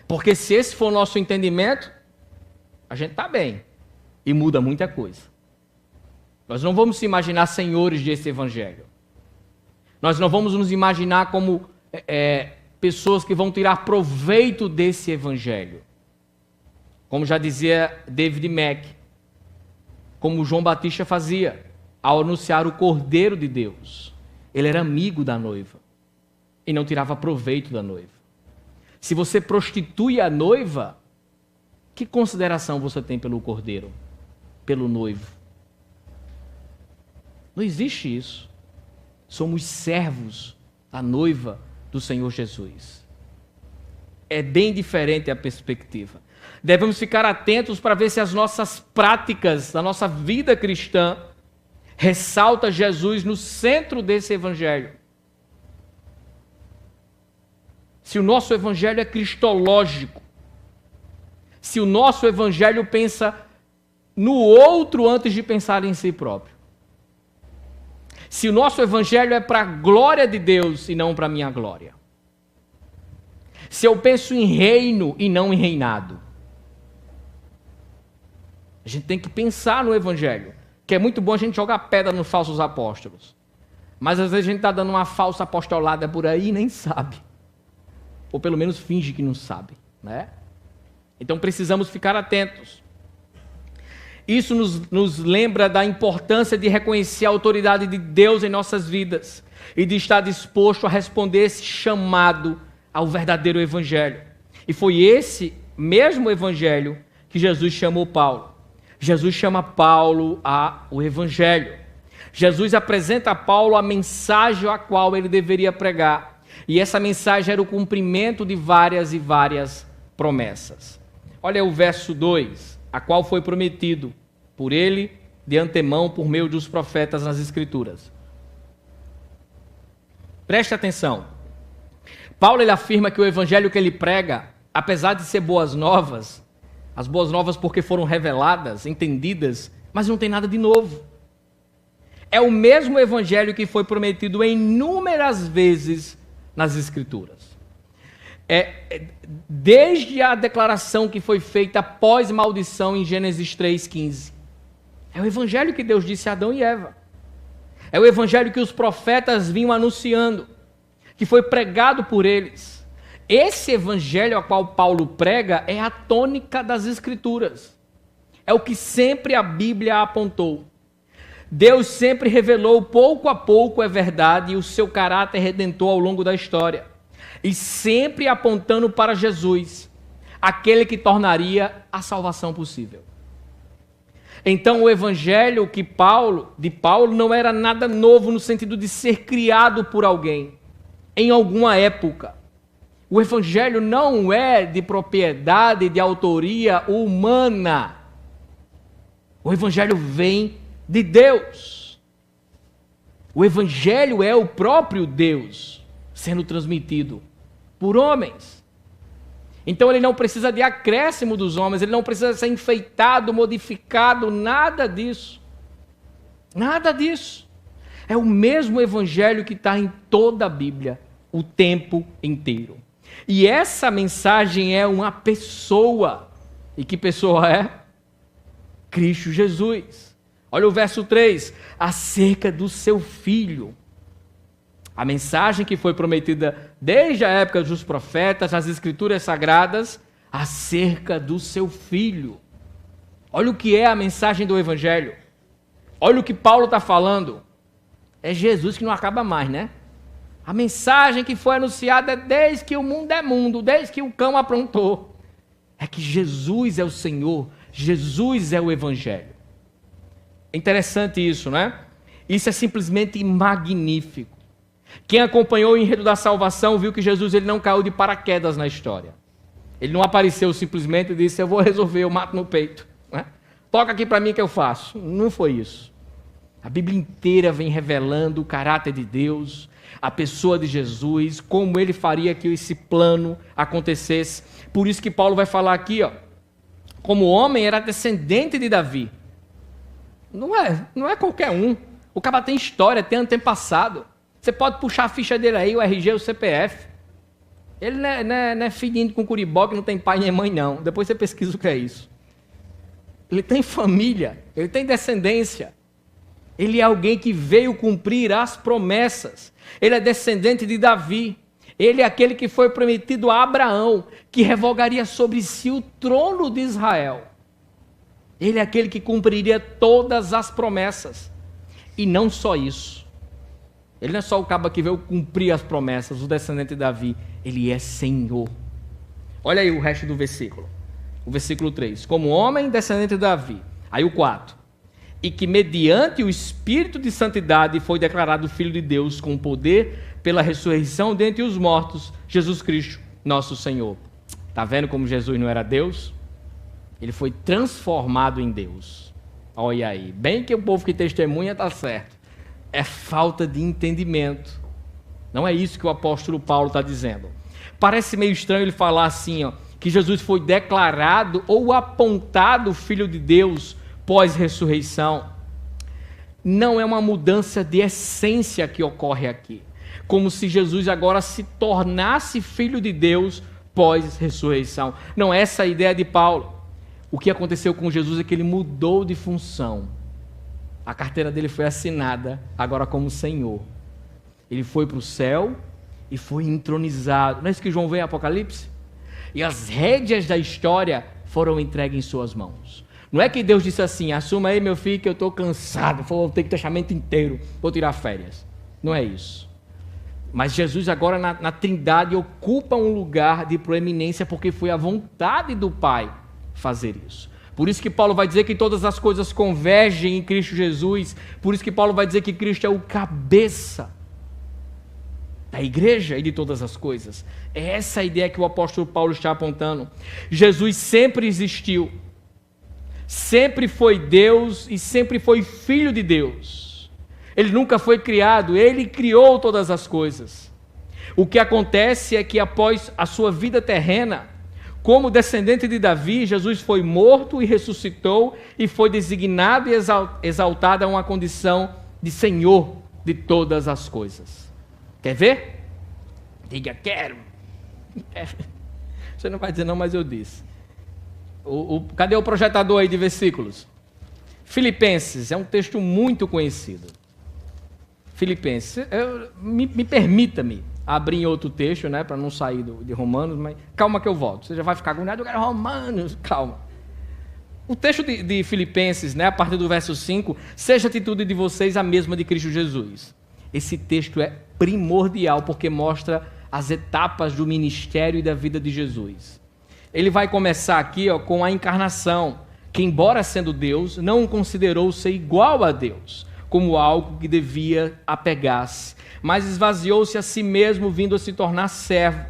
Porque se esse for o nosso entendimento, a gente está bem e muda muita coisa. Nós não vamos se imaginar senhores desse evangelho. Nós não vamos nos imaginar como pessoas que vão tirar proveito desse evangelho. Como já dizia David Mack, como João Batista fazia ao anunciar o Cordeiro de Deus. Ele era amigo da noiva e não tirava proveito da noiva. Se você prostitui a noiva, que consideração você tem pelo Cordeiro, pelo noivo? Não existe isso. Somos servos da noiva do Senhor Jesus. É bem diferente a perspectiva. Devemos ficar atentos para ver se as nossas práticas, a nossa vida cristã, ressalta Jesus no centro desse evangelho. Se o nosso evangelho é cristológico, se o nosso evangelho pensa no outro antes de pensar em si próprio. Se o nosso evangelho é para a glória de Deus e não para a minha glória. Se eu penso em reino e não em reinado. A gente tem que pensar no evangelho, que é muito bom a gente jogar pedra nos falsos apóstolos. Mas às vezes a gente está dando uma falsa apostolada por aí e nem sabe. Ou pelo menos finge que não sabe, né? Então precisamos ficar atentos. Isso nos lembra da importância de reconhecer a autoridade de Deus em nossas vidas e de estar disposto a responder esse chamado ao verdadeiro evangelho. E foi esse mesmo evangelho que Jesus chamou Paulo. Jesus chama Paulo ao evangelho. Jesus apresenta a Paulo a mensagem a qual ele deveria pregar. E essa mensagem era o cumprimento de várias e várias promessas. Olha o verso 2, a qual foi prometido por ele de antemão por meio dos profetas nas Escrituras. Preste atenção. Paulo ele afirma que o evangelho que ele prega, apesar de ser boas novas, as boas novas porque foram reveladas, entendidas, mas não tem nada de novo. É o mesmo evangelho que foi prometido inúmeras vezes nas Escrituras. Desde a declaração que foi feita após maldição em Gênesis 3,15. É o evangelho que Deus disse a Adão e Eva. É o evangelho que os profetas vinham anunciando, que foi pregado por eles. Esse evangelho ao qual Paulo prega é a tônica das Escrituras. É o que sempre a Bíblia apontou. Deus sempre revelou pouco a pouco a verdade e o seu caráter redentor ao longo da história. E sempre apontando para Jesus, aquele que tornaria a salvação possível. Então o evangelho de Paulo não era nada novo no sentido de ser criado por alguém, em alguma época. O evangelho não é de propriedade, de autoria humana. O evangelho vem de Deus. O evangelho é o próprio Deus sendo transmitido por homens. Então ele não precisa de acréscimo dos homens, ele não precisa ser enfeitado, modificado, nada disso. Nada disso. É o mesmo evangelho que está em toda a Bíblia, o tempo inteiro. E essa mensagem é uma pessoa. E que pessoa é? Cristo Jesus. Olha o verso 3, acerca do seu Filho. A mensagem que foi prometida desde a época dos profetas, as Escrituras Sagradas, acerca do seu Filho. Olha o que é a mensagem do Evangelho. Olha o que Paulo está falando. É Jesus que não acaba mais, né? A mensagem que foi anunciada desde que o mundo é mundo, desde que o cão aprontou, é que Jesus é o Senhor, Jesus é o Evangelho. É interessante isso, né? Isso é simplesmente magnífico. Quem acompanhou o enredo da salvação viu que Jesus ele não caiu de paraquedas na história. Ele não apareceu simplesmente e disse, eu vou resolver, eu mato no peito. Né? Toca aqui para mim que eu faço. Não foi isso. A Bíblia inteira vem revelando o caráter de Deus, a pessoa de Jesus, como ele faria que esse plano acontecesse. Por isso que Paulo vai falar aqui, ó, como homem era descendente de Davi. Não é qualquer um. O cara tem história, tem antepassado. Você pode puxar a ficha dele aí, o RG, o CPF. Ele não é filhinho com curibó, que não tem pai nem mãe, não. Depois você pesquisa o que é isso. Ele tem família, ele tem descendência. Ele é alguém que veio cumprir as promessas. Ele é descendente de Davi. Ele é aquele que foi prometido a Abraão, que revogaria sobre si o trono de Israel. Ele é aquele que cumpriria todas as promessas. E não só isso. Ele não é só o cabo que veio cumprir as promessas, o descendente de Davi. Ele é Senhor. Olha aí o resto do versículo. O versículo 3. Como homem, descendente de Davi. Aí o 4. E que mediante o Espírito de Santidade foi declarado Filho de Deus com poder pela ressurreição dentre os mortos, Jesus Cristo, nosso Senhor. Está vendo como Jesus não era Deus? Ele foi transformado em Deus. Olha aí. Bem que o povo que testemunha está certo. É falta de entendimento. Não é isso que o apóstolo Paulo está dizendo. Parece meio estranho ele falar assim, ó, que Jesus foi declarado ou apontado Filho de Deus pós-ressurreição. Não é uma mudança de essência que ocorre aqui. Como se Jesus agora se tornasse Filho de Deus pós-ressurreição. Não é essa a ideia de Paulo. O que aconteceu com Jesus é que ele mudou de função. A carteira dele foi assinada agora como Senhor. Ele foi para o céu e foi entronizado. Não é isso que João vê em Apocalipse? E as rédeas da história foram entregues em suas mãos. Não é que Deus disse assim, assuma aí meu filho que eu estou cansado, vou ter que ter testamento inteiro, vou tirar férias. Não é isso. Mas Jesus agora na Trindade ocupa um lugar de proeminência porque foi a vontade do Pai fazer isso. Por isso que Paulo vai dizer que todas as coisas convergem em Cristo Jesus. Por isso que Paulo vai dizer que Cristo é o cabeça da igreja e de todas as coisas. É essa a ideia que o apóstolo Paulo está apontando. Jesus sempre existiu, sempre foi Deus e sempre foi Filho de Deus. Ele nunca foi criado, ele criou todas as coisas. O que acontece é que após a sua vida terrena, como descendente de Davi, Jesus foi morto e ressuscitou e foi designado e exaltado a uma condição de Senhor de todas as coisas. Quer ver? Diga, quero. Você não vai dizer não, mas eu disse. Cadê o projetador aí de versículos? Filipenses, é um texto muito conhecido. Filipenses, permita-me abrir em outro texto, né, para não sair de Romanos, mas calma que eu volto. Você já vai ficar agoniado, eu quero Romanos, calma. O texto de Filipenses, né, a partir do verso 5, seja a atitude de vocês a mesma de Cristo Jesus. Esse texto é primordial, porque mostra as etapas do ministério e da vida de Jesus. Ele vai começar aqui com a encarnação, que embora sendo Deus, não considerou ser igual a Deus, como algo que devia apegar-se, mas esvaziou-se a si mesmo, vindo a se tornar servo.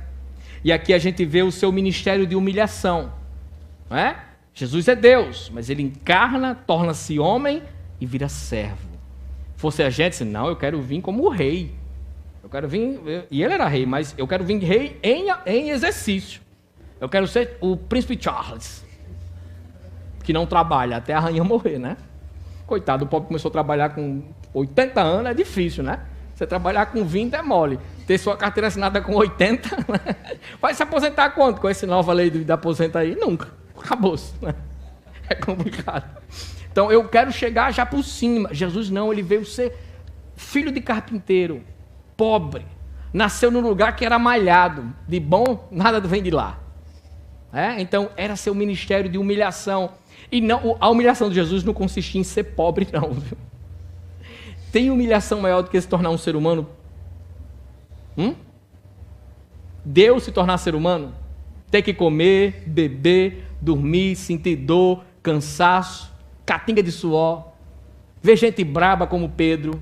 E aqui a gente vê o seu ministério de humilhação. Não é? Jesus é Deus, mas ele encarna, torna-se homem e vira servo. Fosse a gente, não, eu quero vir como rei. Eu quero vir, e ele era rei, mas eu quero vir rei em exercício. Eu quero ser o príncipe Charles, que não trabalha até a rainha morrer, né? Coitado, o pobre começou a trabalhar com 80 anos, é difícil, né? Você trabalhar com 20 é mole. Ter sua carteira assinada com 80, né? Vai se aposentar quanto com essa nova lei de aposenta aí? Nunca. Acabou-se, né? É complicado. Então, eu quero chegar já por cima. Jesus não, ele veio ser filho de carpinteiro, pobre. Nasceu num lugar que era malhado. De bom, nada vem de lá. Então, era seu ministério de humilhação. E não, a humilhação de Jesus não consistia em ser pobre, não. Viu? Tem humilhação maior do que se tornar um ser humano? Deus se tornar ser humano? Ter que comer, beber, dormir, sentir dor, cansaço, catinga de suor, ver gente braba como Pedro,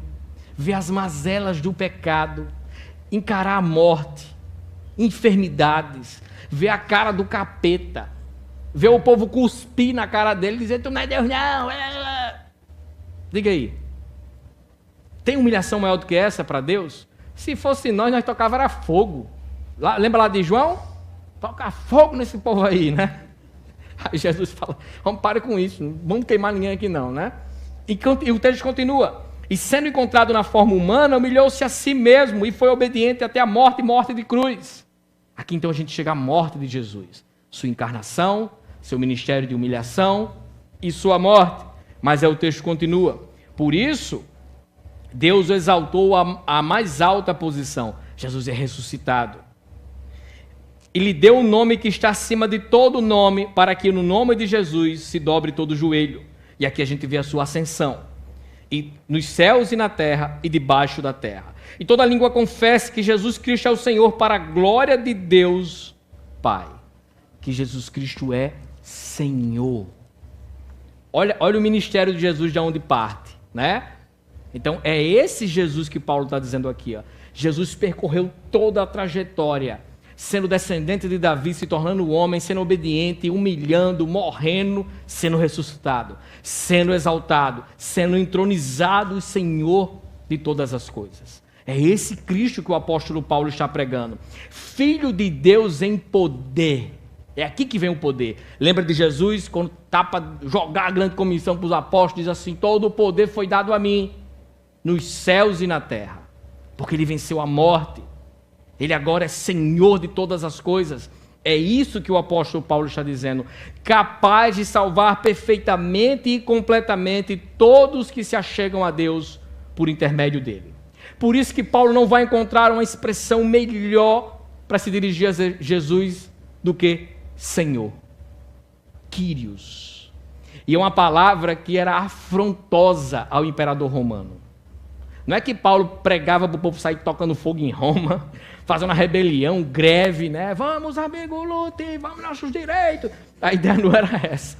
ver as mazelas do pecado, encarar a morte, enfermidades, ver a cara do capeta, ver o povo cuspir na cara dele e dizer, tu não é Deus não. Diga aí. Tem humilhação maior do que essa para Deus? Se fosse nós tocava era fogo. Lembra lá de João? Toca fogo nesse povo aí, né? Aí Jesus fala, vamos parar com isso, não vamos queimar ninguém aqui não, né? E o texto continua. E sendo encontrado na forma humana, humilhou-se a si mesmo e foi obediente até a morte e morte de cruz. Aqui então a gente chega à morte de Jesus. Sua encarnação, seu ministério de humilhação e sua morte. Mas o texto continua. Por isso, Deus o exaltou à mais alta posição. Jesus é ressuscitado. E lhe deu um nome que está acima de todo nome, para que no nome de Jesus se dobre todo o joelho. E aqui a gente vê a sua ascensão. E nos céus e na terra e debaixo da terra. E toda língua confesse que Jesus Cristo é o Senhor, para a glória de Deus Pai. Que Jesus Cristo é Senhor. Olha o ministério de Jesus de onde parte, né? Então é esse Jesus que Paulo está dizendo aqui. Ó. Jesus percorreu toda a trajetória, sendo descendente de Davi, se tornando homem, sendo obediente, humilhando, morrendo, sendo ressuscitado, sendo exaltado, sendo entronizado Senhor de todas as coisas. É esse Cristo que o apóstolo Paulo está pregando. Filho de Deus em poder. É aqui que vem o poder. Lembra de Jesus, quando está para jogar a grande comissão para os apóstolos, diz assim, todo o poder foi dado a mim, nos céus e na terra. Porque ele venceu a morte. Ele agora é Senhor de todas as coisas. É isso que o apóstolo Paulo está dizendo. Capaz de salvar perfeitamente e completamente todos que se achegam a Deus por intermédio dele. Por isso que Paulo não vai encontrar uma expressão melhor para se dirigir a Jesus do que Senhor. Kyrios. E é uma palavra que era afrontosa ao imperador romano. Não é que Paulo pregava para o povo sair tocando fogo em Roma, fazendo uma rebelião, greve, né? Vamos, amigo, lute, vamos nossos direitos. A ideia não era essa.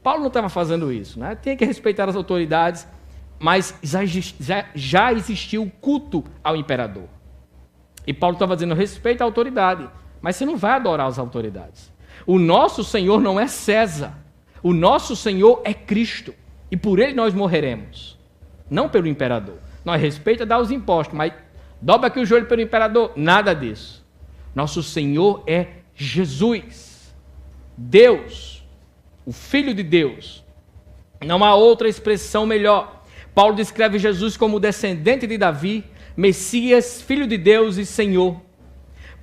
Paulo não estava fazendo isso, né? Tinha que respeitar as autoridades, mas já existia o culto ao imperador. E Paulo estava dizendo, respeita a autoridade, mas você não vai adorar as autoridades. O nosso Senhor não é César, o nosso Senhor é Cristo, e por ele nós morreremos, não pelo imperador. Nós respeitamos dar os impostos, mas dobra aqui o joelho pelo imperador, nada disso. Nosso Senhor é Jesus, Deus, o Filho de Deus. Não há outra expressão melhor. Paulo descreve Jesus como descendente de Davi, Messias, Filho de Deus e Senhor.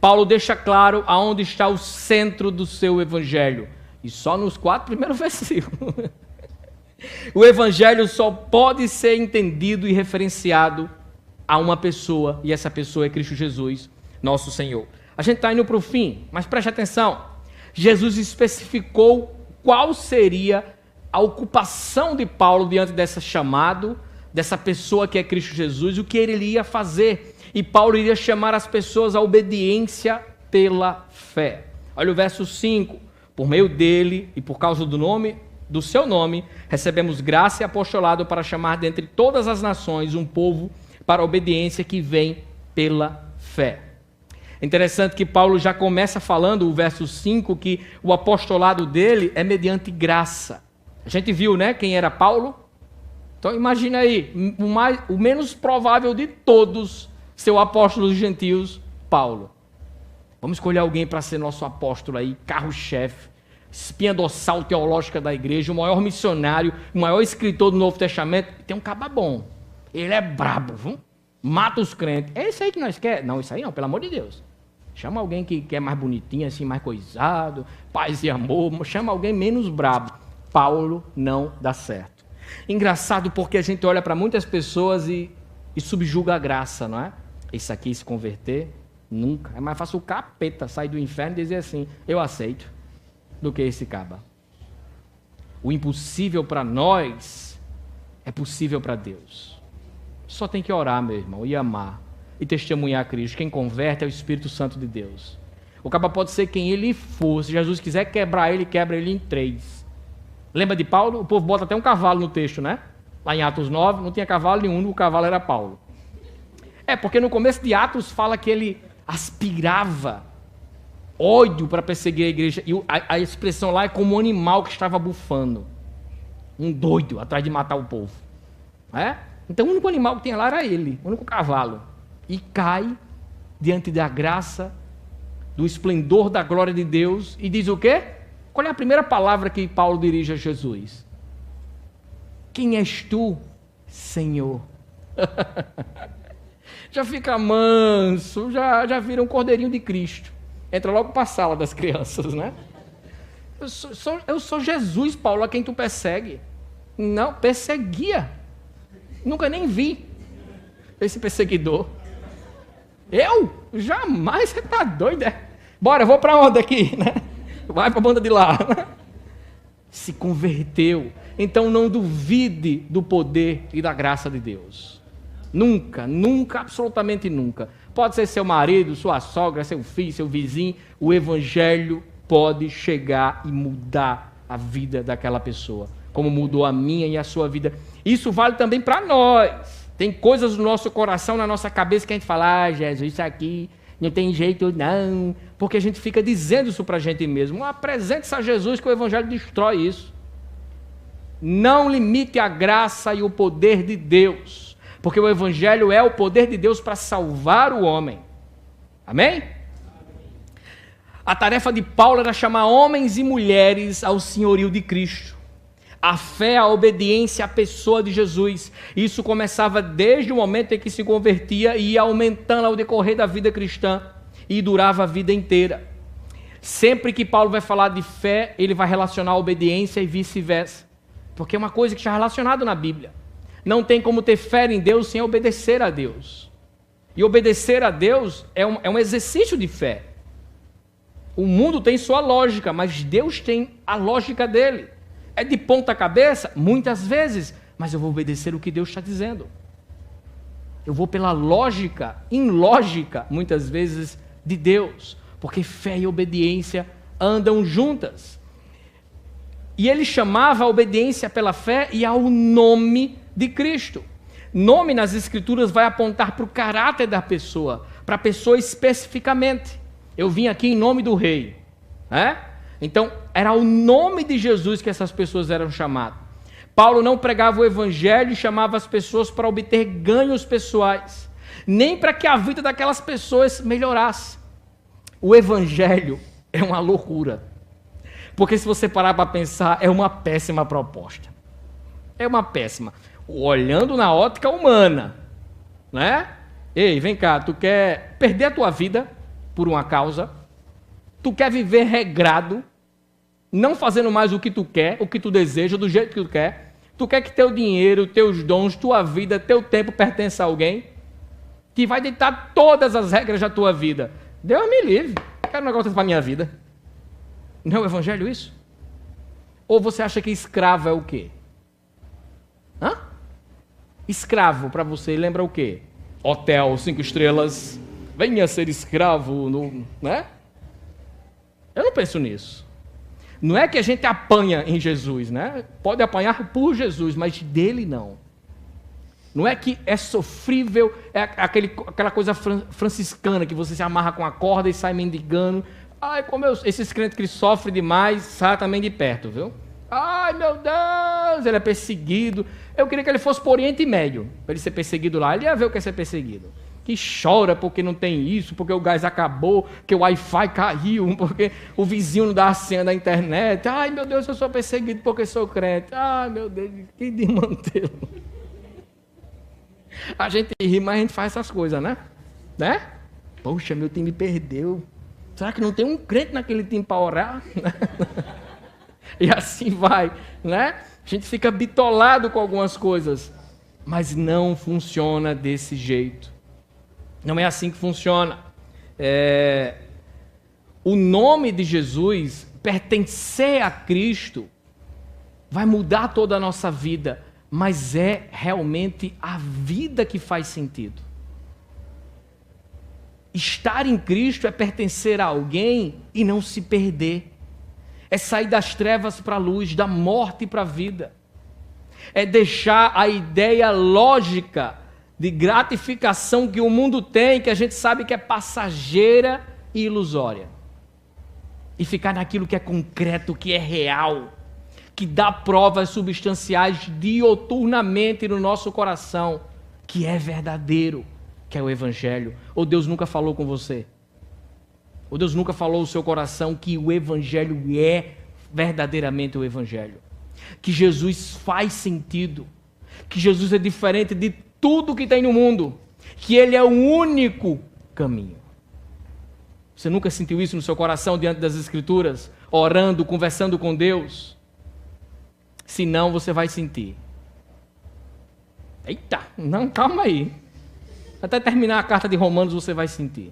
Paulo deixa claro aonde está o centro do seu evangelho. E só nos 4 primeiros versículos. O evangelho só pode ser entendido e referenciado a uma pessoa, e essa pessoa é Cristo Jesus, nosso Senhor. A gente está indo para o fim, mas preste atenção. Jesus especificou qual seria a ocupação de Paulo diante desse chamado, dessa pessoa que é Cristo Jesus, o que ele iria fazer. E Paulo iria chamar as pessoas à obediência pela fé. Olha o verso 5. Por meio dele e por causa do seu nome, recebemos graça e apostolado para chamar dentre todas as nações um povo para a obediência que vem pela fé. É interessante que Paulo já começa falando, o verso 5, que o apostolado dele é mediante graça. A gente viu, né, quem era Paulo? Então imagina aí, o menos provável de todos ser o apóstolo dos gentios, Paulo. Vamos escolher alguém para ser nosso apóstolo aí, carro-chefe, espinha dorsal teológica da igreja, o maior missionário, o maior escritor do Novo Testamento. Tem um caba bom. Ele é brabo, viu? Mata os crentes. É isso aí que nós queremos? Não, isso aí não, pelo amor de Deus. Chama alguém que é mais bonitinho, assim, mais coisado, paz e amor. Chama alguém menos brabo. Paulo não dá certo. Engraçado porque a gente olha para muitas pessoas e subjuga a graça, não é? Esse aqui se converter, nunca. É mais fácil o capeta sair do inferno e dizer assim, eu aceito, do que esse caba. O impossível para nós é possível para Deus. Só tem que orar, meu irmão, e amar, e testemunhar a Cristo. Quem converte é o Espírito Santo de Deus. O caba pode ser quem ele for. Se Jesus quiser quebrar ele, quebra ele em 3. Lembra de Paulo? O povo bota até um cavalo no texto, né? Lá em Atos 9, não tinha cavalo nenhum, o cavalo era Paulo. É, porque no começo de Atos fala que ele aspirava ódio para perseguir a igreja. E a expressão lá é como um animal que estava bufando. Um doido atrás de matar o povo. É? Então o único animal que tinha lá era ele, o único cavalo. E cai diante da graça, do esplendor da glória de Deus e diz o quê? Qual é a primeira palavra que Paulo dirige a Jesus? Quem és tu, Senhor? Já fica manso, já vira um cordeirinho de Cristo. Entra logo para a sala das crianças, né? Eu sou Jesus, Paulo, a quem tu persegue. Não, perseguia. Nunca nem vi esse perseguidor. Eu? Jamais, você tá doido, é? Bora, vou para onde aqui, né? Vai para a banda de lá. Se converteu. Então não duvide do poder e da graça de Deus. Nunca, nunca, absolutamente nunca. Pode ser seu marido, sua sogra, seu filho, seu vizinho. O evangelho pode chegar e mudar a vida daquela pessoa, como mudou a minha e a sua vida. Isso vale também para nós. Tem coisas no nosso coração, na nossa cabeça, que a gente fala, Jesus, isso aqui não tem jeito não, porque a gente fica dizendo isso para a gente mesmo. Apresente-se a Jesus que o evangelho destrói isso. Não limite a graça e o poder de Deus, porque o evangelho é o poder de Deus para salvar o homem. Amém? A tarefa de Paulo era chamar homens e mulheres ao senhorio de Cristo. A fé, a obediência à pessoa de Jesus. Isso começava desde o momento em que se convertia e ia aumentando ao decorrer da vida cristã e durava a vida inteira. Sempre que Paulo vai falar de fé, ele vai relacionar a obediência e vice-versa. Porque é uma coisa que está relacionada na Bíblia. Não tem como ter fé em Deus sem obedecer a Deus. E obedecer a Deus é um exercício de fé. O mundo tem sua lógica, mas Deus tem a lógica dele. É de ponta cabeça? Muitas vezes. Mas eu vou obedecer o que Deus está dizendo. Eu vou pela lógica, ilógica, muitas vezes, de Deus. Porque fé e obediência andam juntas. E ele chamava a obediência pela fé e ao nome de Cristo. Nome nas Escrituras vai apontar para o caráter da pessoa, para a pessoa especificamente. Eu vim aqui em nome do rei. Então, era o nome de Jesus que essas pessoas eram chamadas. Paulo não pregava o evangelho e chamava as pessoas para obter ganhos pessoais, nem para que a vida daquelas pessoas melhorasse. O evangelho é uma loucura. Porque se você parar para pensar, é uma péssima proposta. É uma péssima. Olhando na ótica humana, né? Ei, vem cá, tu quer perder a tua vida por uma causa? Tu quer viver regrado, não fazendo mais o que tu quer, o que tu deseja, do jeito que tu quer? Tu quer que teu dinheiro, teus dons, tua vida, teu tempo pertença a alguém que vai ditar todas as regras da tua vida? Deus me livre. Quero um negócio para a minha vida. Não é o evangelho isso? Ou você acha que escravo é o quê? Escravo para você lembra o quê? Hotel 5 estrelas, venha ser escravo, né? Eu não penso nisso. Não é que a gente apanha em Jesus, né? Pode apanhar por Jesus, mas dele não. Não é que é sofrível, é aquela coisa franciscana que você se amarra com a corda e sai mendigando. Ai, esses crentes que sofrem demais, sai também de perto, viu? Ai, meu Deus, ele é perseguido. Eu queria que ele fosse para o Oriente Médio, para ele ser perseguido lá. Ele ia ver o que é ser perseguido. Que chora porque não tem isso, porque o gás acabou, que o Wi-Fi caiu, porque o vizinho não dá a senha da internet. Ai, meu Deus, eu sou perseguido porque sou crente. Ai, meu Deus, que desmantelo. A gente ri, mas a gente faz essas coisas, né? Poxa, meu time perdeu. Será que não tem um crente naquele time para orar? E assim vai, né? A gente fica bitolado com algumas coisas, mas não funciona desse jeito. Não é assim que funciona. O nome de Jesus, pertencer a Cristo, vai mudar toda a nossa vida, mas é realmente a vida que faz sentido. Estar em Cristo é pertencer a alguém e não se perder. É sair das trevas para a luz, da morte para a vida. É deixar a ideia lógica de gratificação que o mundo tem, que a gente sabe que é passageira e ilusória. E ficar naquilo que é concreto, que é real, que dá provas substanciais dioturnamente no nosso coração, que é verdadeiro, que é o Evangelho. Ou Deus nunca falou com você? Ou Deus nunca falou no seu coração que o Evangelho é verdadeiramente o Evangelho? Que Jesus faz sentido, que Jesus é diferente de tudo que tem no mundo, que Ele é o único caminho. Você nunca sentiu isso no seu coração diante das Escrituras, orando, conversando com Deus? Se não, você vai sentir. Eita, não, calma aí. Até terminar a carta de Romanos você vai sentir.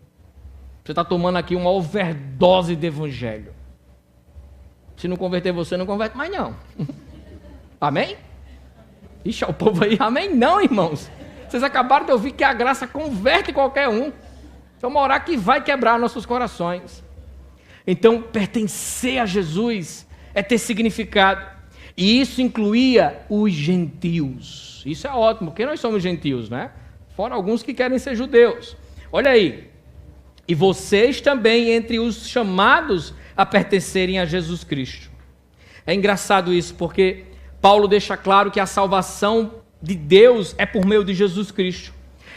Você está tomando aqui uma overdose de evangelho. Se não converter você, não converte mais não. Amém? Ixi, o povo aí, amém não, irmãos. Vocês acabaram de ouvir que a graça converte qualquer um. É uma hora que vai quebrar nossos corações. Então, pertencer a Jesus é ter significado. E isso incluía os gentios. Isso é ótimo, porque nós somos gentios, né? Fora alguns que querem ser judeus. Olha aí. E vocês também entre os chamados a pertencerem a Jesus Cristo. É engraçado isso, porque Paulo deixa claro que a salvação de Deus é por meio de Jesus Cristo.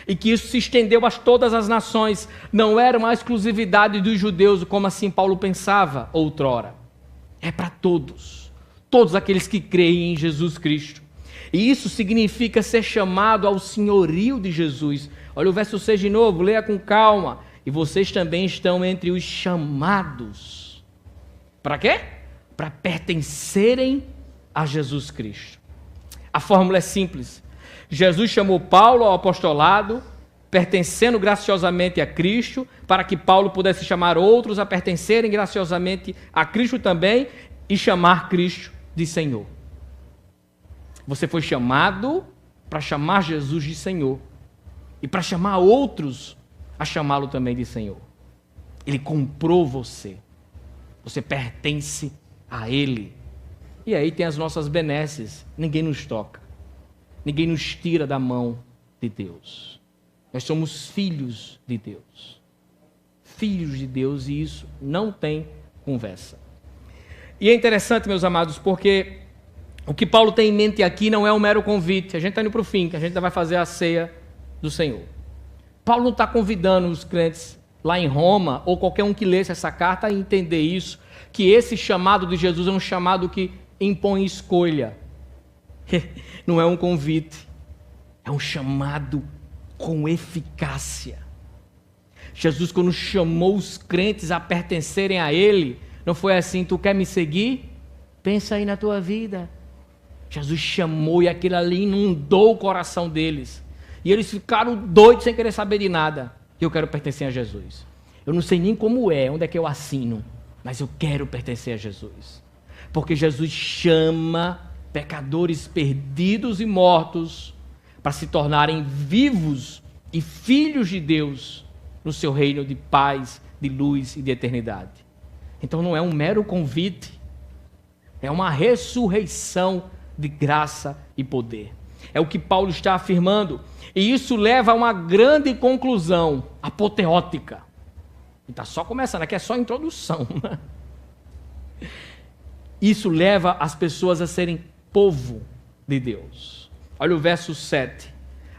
E que isso se estendeu a todas as nações. Não era uma exclusividade dos judeus, como assim Paulo pensava outrora. É para todos. Todos aqueles que creem em Jesus Cristo. E isso significa ser chamado ao senhorio de Jesus. Olha o verso 6 de novo, leia com calma. E vocês também estão entre os chamados. Para quê? Para pertencerem a Jesus Cristo. A fórmula é simples. Jesus chamou Paulo ao apostolado, pertencendo graciosamente a Cristo, para que Paulo pudesse chamar outros a pertencerem graciosamente a Cristo também e chamar Cristo de Senhor. Você foi chamado para chamar Jesus de Senhor e para chamar outros a chamá-lo também de Senhor. Ele comprou você. Você pertence a Ele. E aí tem as nossas benesses. Ninguém nos toca. Ninguém nos tira da mão de Deus. Nós somos filhos de Deus. Filhos de Deus, e isso não tem conversa. E é interessante, meus amados, porque o que Paulo tem em mente aqui não é um mero convite. A gente está indo para o fim, que a gente ainda vai fazer a ceia do Senhor. Paulo não está convidando os crentes lá em Roma, ou qualquer um que lesse essa carta, a entender isso, que esse chamado de Jesus é um chamado que impõe escolha. Não é um convite, é um chamado com eficácia. Jesus, quando chamou os crentes a pertencerem a Ele, não foi assim: tu quer me seguir? Pensa aí na tua vida. Jesus chamou e aquilo ali inundou o coração deles. E eles ficaram doidos sem querer saber de nada. Eu quero pertencer a Jesus. Eu não sei nem como é, onde é que eu assino, mas eu quero pertencer a Jesus. Porque Jesus chama pecadores perdidos e mortos para se tornarem vivos e filhos de Deus no seu reino de paz, de luz e de eternidade. Então não é um mero convite, é uma ressurreição de graça e poder. É o que Paulo está afirmando. E isso leva a uma grande conclusão apoteótica. E está só começando, aqui é só a introdução. Isso leva as pessoas a serem povo de Deus. Olha o verso 7.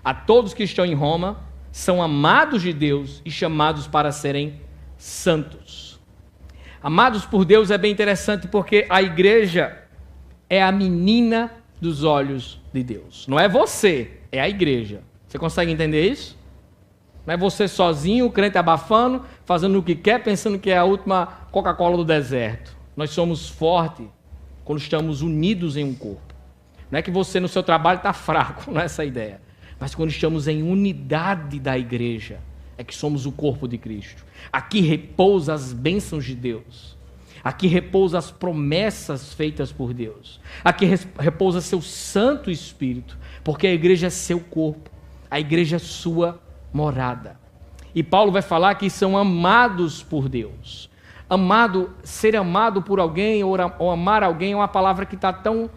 A todos que estão em Roma, são amados de Deus e chamados para serem santos. Amados por Deus é bem interessante, porque a igreja é a menina dos olhos de Deus. Não é você, é a igreja. Você consegue entender isso? Não é você sozinho, o crente abafando, fazendo o que quer, pensando que é a última Coca-Cola do deserto. Nós somos fortes quando estamos unidos em um corpo. Não é que você no seu trabalho está fraco, não é essa a ideia. Mas quando estamos em unidade da igreja, é que somos o corpo de Cristo. Aqui repousa as bênçãos de Deus. Aqui repousa as promessas feitas por Deus. Aqui repousa seu Santo Espírito, porque a igreja é seu corpo. A igreja é sua morada. E Paulo vai falar que são amados por Deus. Ser amado por alguém ou amar alguém é uma palavra que está tão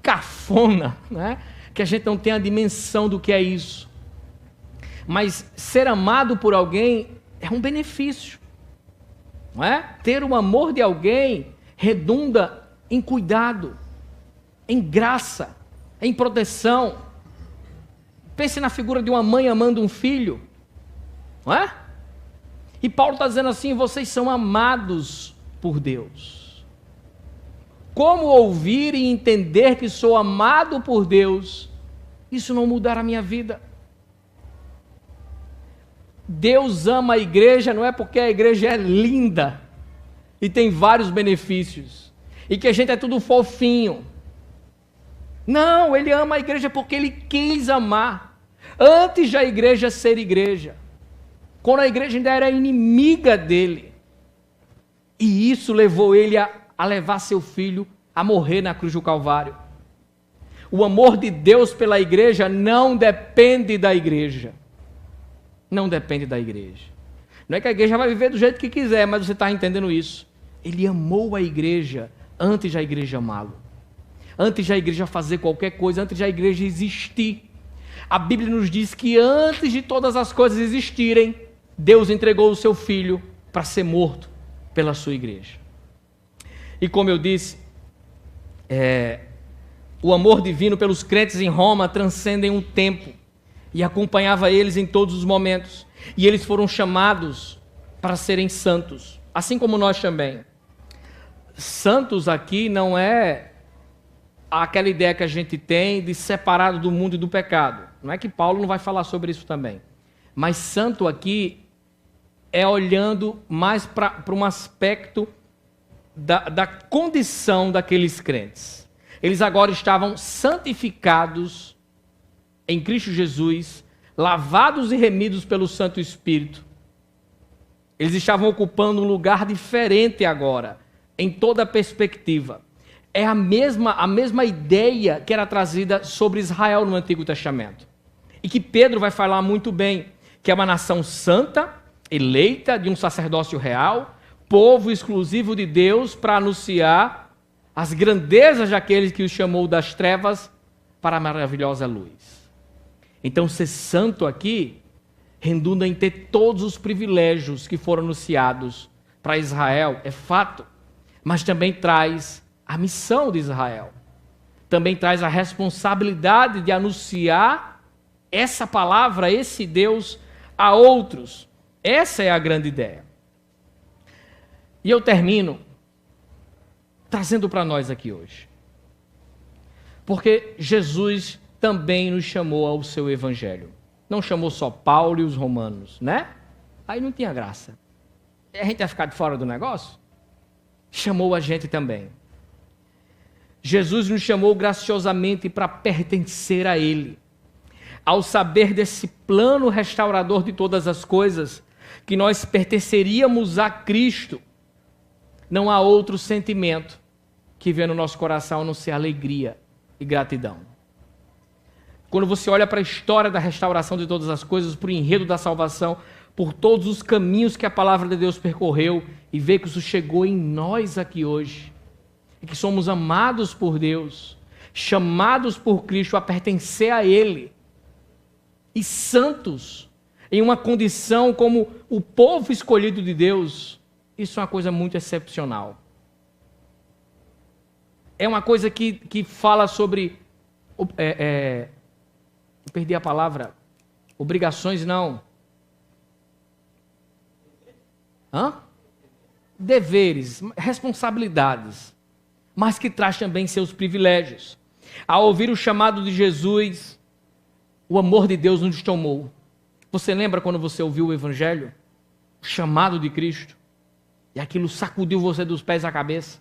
cafona, né? Que a gente não tem a dimensão do que é isso. Mas ser amado por alguém é um benefício, não é? Ter o amor de alguém redunda em cuidado, em graça, em proteção. Pense na figura de uma mãe amando um filho, não é? E Paulo está dizendo assim: vocês são amados por Deus. Como ouvir e entender que sou amado por Deus, isso não mudar a minha vida? Deus ama a igreja não é porque a igreja é linda e tem vários benefícios e que a gente é tudo fofinho. Não, Ele ama a igreja porque Ele quis amar antes da igreja ser igreja, quando a igreja ainda era inimiga dele. E isso levou Ele a levar seu filho a morrer na cruz do Calvário. O amor de Deus pela igreja não depende da igreja. Não depende da igreja. Não é que a igreja vai viver do jeito que quiser, mas você está entendendo isso. Ele amou a igreja antes da igreja amá-lo. Antes da igreja fazer qualquer coisa, antes da igreja existir. A Bíblia nos diz que antes de todas as coisas existirem, Deus entregou o seu Filho para ser morto pela sua igreja. E como eu disse, o amor divino pelos crentes em Roma transcendem um tempo e acompanhava eles em todos os momentos. E eles foram chamados para serem santos, assim como nós também. Santos aqui não é aquela ideia que a gente tem de separado do mundo e do pecado. Não é que Paulo não vai falar sobre isso também. Mas santo aqui é olhando mais para um aspecto da condição daqueles crentes. Eles agora estavam santificados em Cristo Jesus, lavados e remidos pelo Santo Espírito. Eles estavam ocupando um lugar diferente agora, em toda a perspectiva. É a mesma ideia que era trazida sobre Israel no Antigo Testamento. E que Pedro vai falar muito bem, que é uma nação santa, eleita, de um sacerdócio real, povo exclusivo de Deus para anunciar as grandezas daquele que os chamou das trevas para a maravilhosa luz. Então, ser santo aqui redunda em ter todos os privilégios que foram anunciados para Israel, é fato, mas também traz a missão de Israel. Também traz a responsabilidade de anunciar essa palavra, esse Deus, a outros. Essa é a grande ideia. E eu termino trazendo para nós aqui hoje. Porque Jesus também nos chamou ao seu evangelho. Não chamou só Paulo e os romanos, né? Aí não tinha graça. E a gente ia ficar de fora do negócio? Chamou a gente também. Jesus nos chamou graciosamente para pertencer a Ele. Ao saber desse plano restaurador de todas as coisas, que nós pertenceríamos a Cristo, não há outro sentimento que venha no nosso coração a não ser alegria e gratidão. Quando você olha para a história da restauração de todas as coisas, para o enredo da salvação, por todos os caminhos que a palavra de Deus percorreu, e vê que isso chegou em nós aqui hoje, e que somos amados por Deus, chamados por Cristo a pertencer a Ele, e santos, em uma condição como o povo escolhido de Deus, isso é uma coisa muito excepcional. É uma coisa que fala sobre... perdi a palavra. Obrigações, não. Deveres, responsabilidades, mas que traz também seus privilégios. Ao ouvir o chamado de Jesus, o amor de Deus nos tomou. Você lembra quando você ouviu o Evangelho? O chamado de Cristo? E aquilo sacudiu você dos pés à cabeça?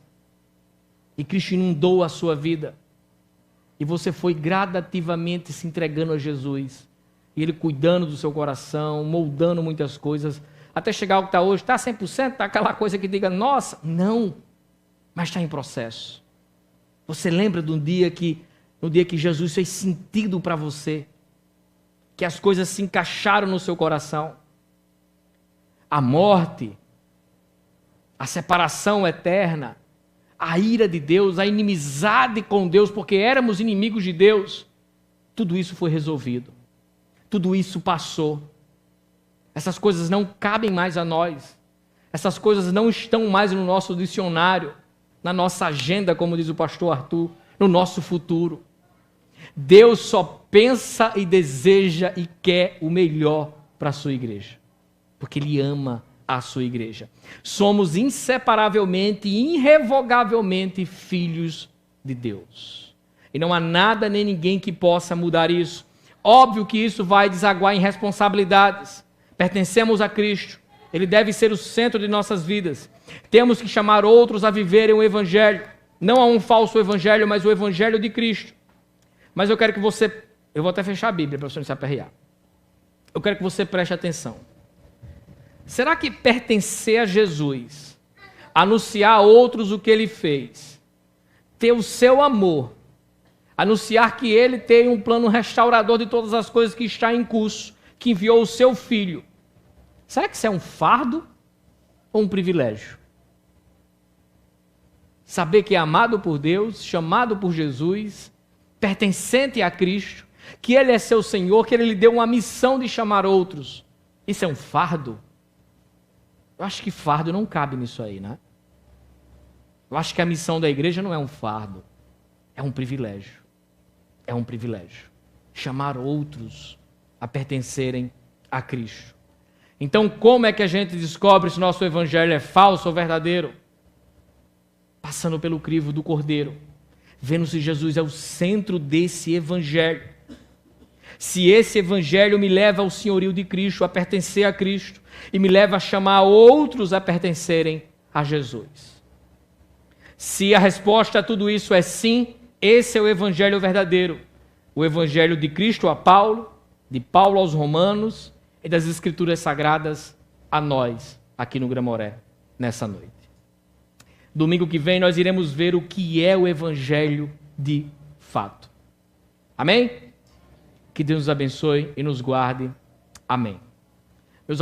E Cristo inundou a sua vida? E você foi gradativamente se entregando a Jesus? E Ele cuidando do seu coração, moldando muitas coisas, até chegar ao que está hoje? Está 100%? Está aquela coisa que diga, nossa, não, mas está em processo. Você lembra no dia que Jesus fez sentido para você? Que as coisas se encaixaram no seu coração? A morte, a separação eterna, a ira de Deus, a inimizade com Deus, porque éramos inimigos de Deus, tudo isso foi resolvido. Tudo isso passou. Essas coisas não cabem mais a nós. Essas coisas não estão mais no nosso dicionário, na nossa agenda, como diz o pastor Arthur, no nosso futuro. Deus só pensa e deseja e quer o melhor para a sua igreja, porque Ele ama a sua igreja. Somos inseparavelmente e irrevogavelmente filhos de Deus. E não há nada nem ninguém que possa mudar isso. Óbvio que isso vai desaguar em responsabilidades. Pertencemos a Cristo. Ele deve ser o centro de nossas vidas. Temos que chamar outros a viverem o Evangelho. Não a um falso Evangelho, mas o Evangelho de Cristo. Mas eu quero que você... Eu vou até fechar a Bíblia para você não se aperrear. Eu quero que você preste atenção. Será que pertencer a Jesus, anunciar a outros o que Ele fez, ter o seu amor, anunciar que Ele tem um plano restaurador de todas as coisas que está em curso, que enviou o seu Filho, será que isso é um fardo ou um privilégio? Saber que é amado por Deus, chamado por Jesus, pertencente a Cristo, que Ele é seu Senhor, que Ele lhe deu uma missão de chamar outros, isso é um fardo? Eu acho que fardo não cabe nisso aí, né? Eu acho que a missão da igreja não é um fardo, é um privilégio. É um privilégio. Chamar outros a pertencerem a Cristo. Então, como é que a gente descobre se nosso evangelho é falso ou verdadeiro? Passando pelo crivo do Cordeiro, vendo se Jesus é o centro desse evangelho. Se esse evangelho me leva ao senhorio de Cristo, a pertencer a Cristo, e me leva a chamar outros a pertencerem a Jesus. Se a resposta a tudo isso é sim, esse é o evangelho verdadeiro. O evangelho de Cristo a Paulo, de Paulo aos Romanos e das Escrituras Sagradas a nós, aqui no Gramoré, nessa noite. Domingo que vem nós iremos ver o que é o evangelho de fato. Amém? Que Deus nos abençoe e nos guarde. Amém. Meus amados,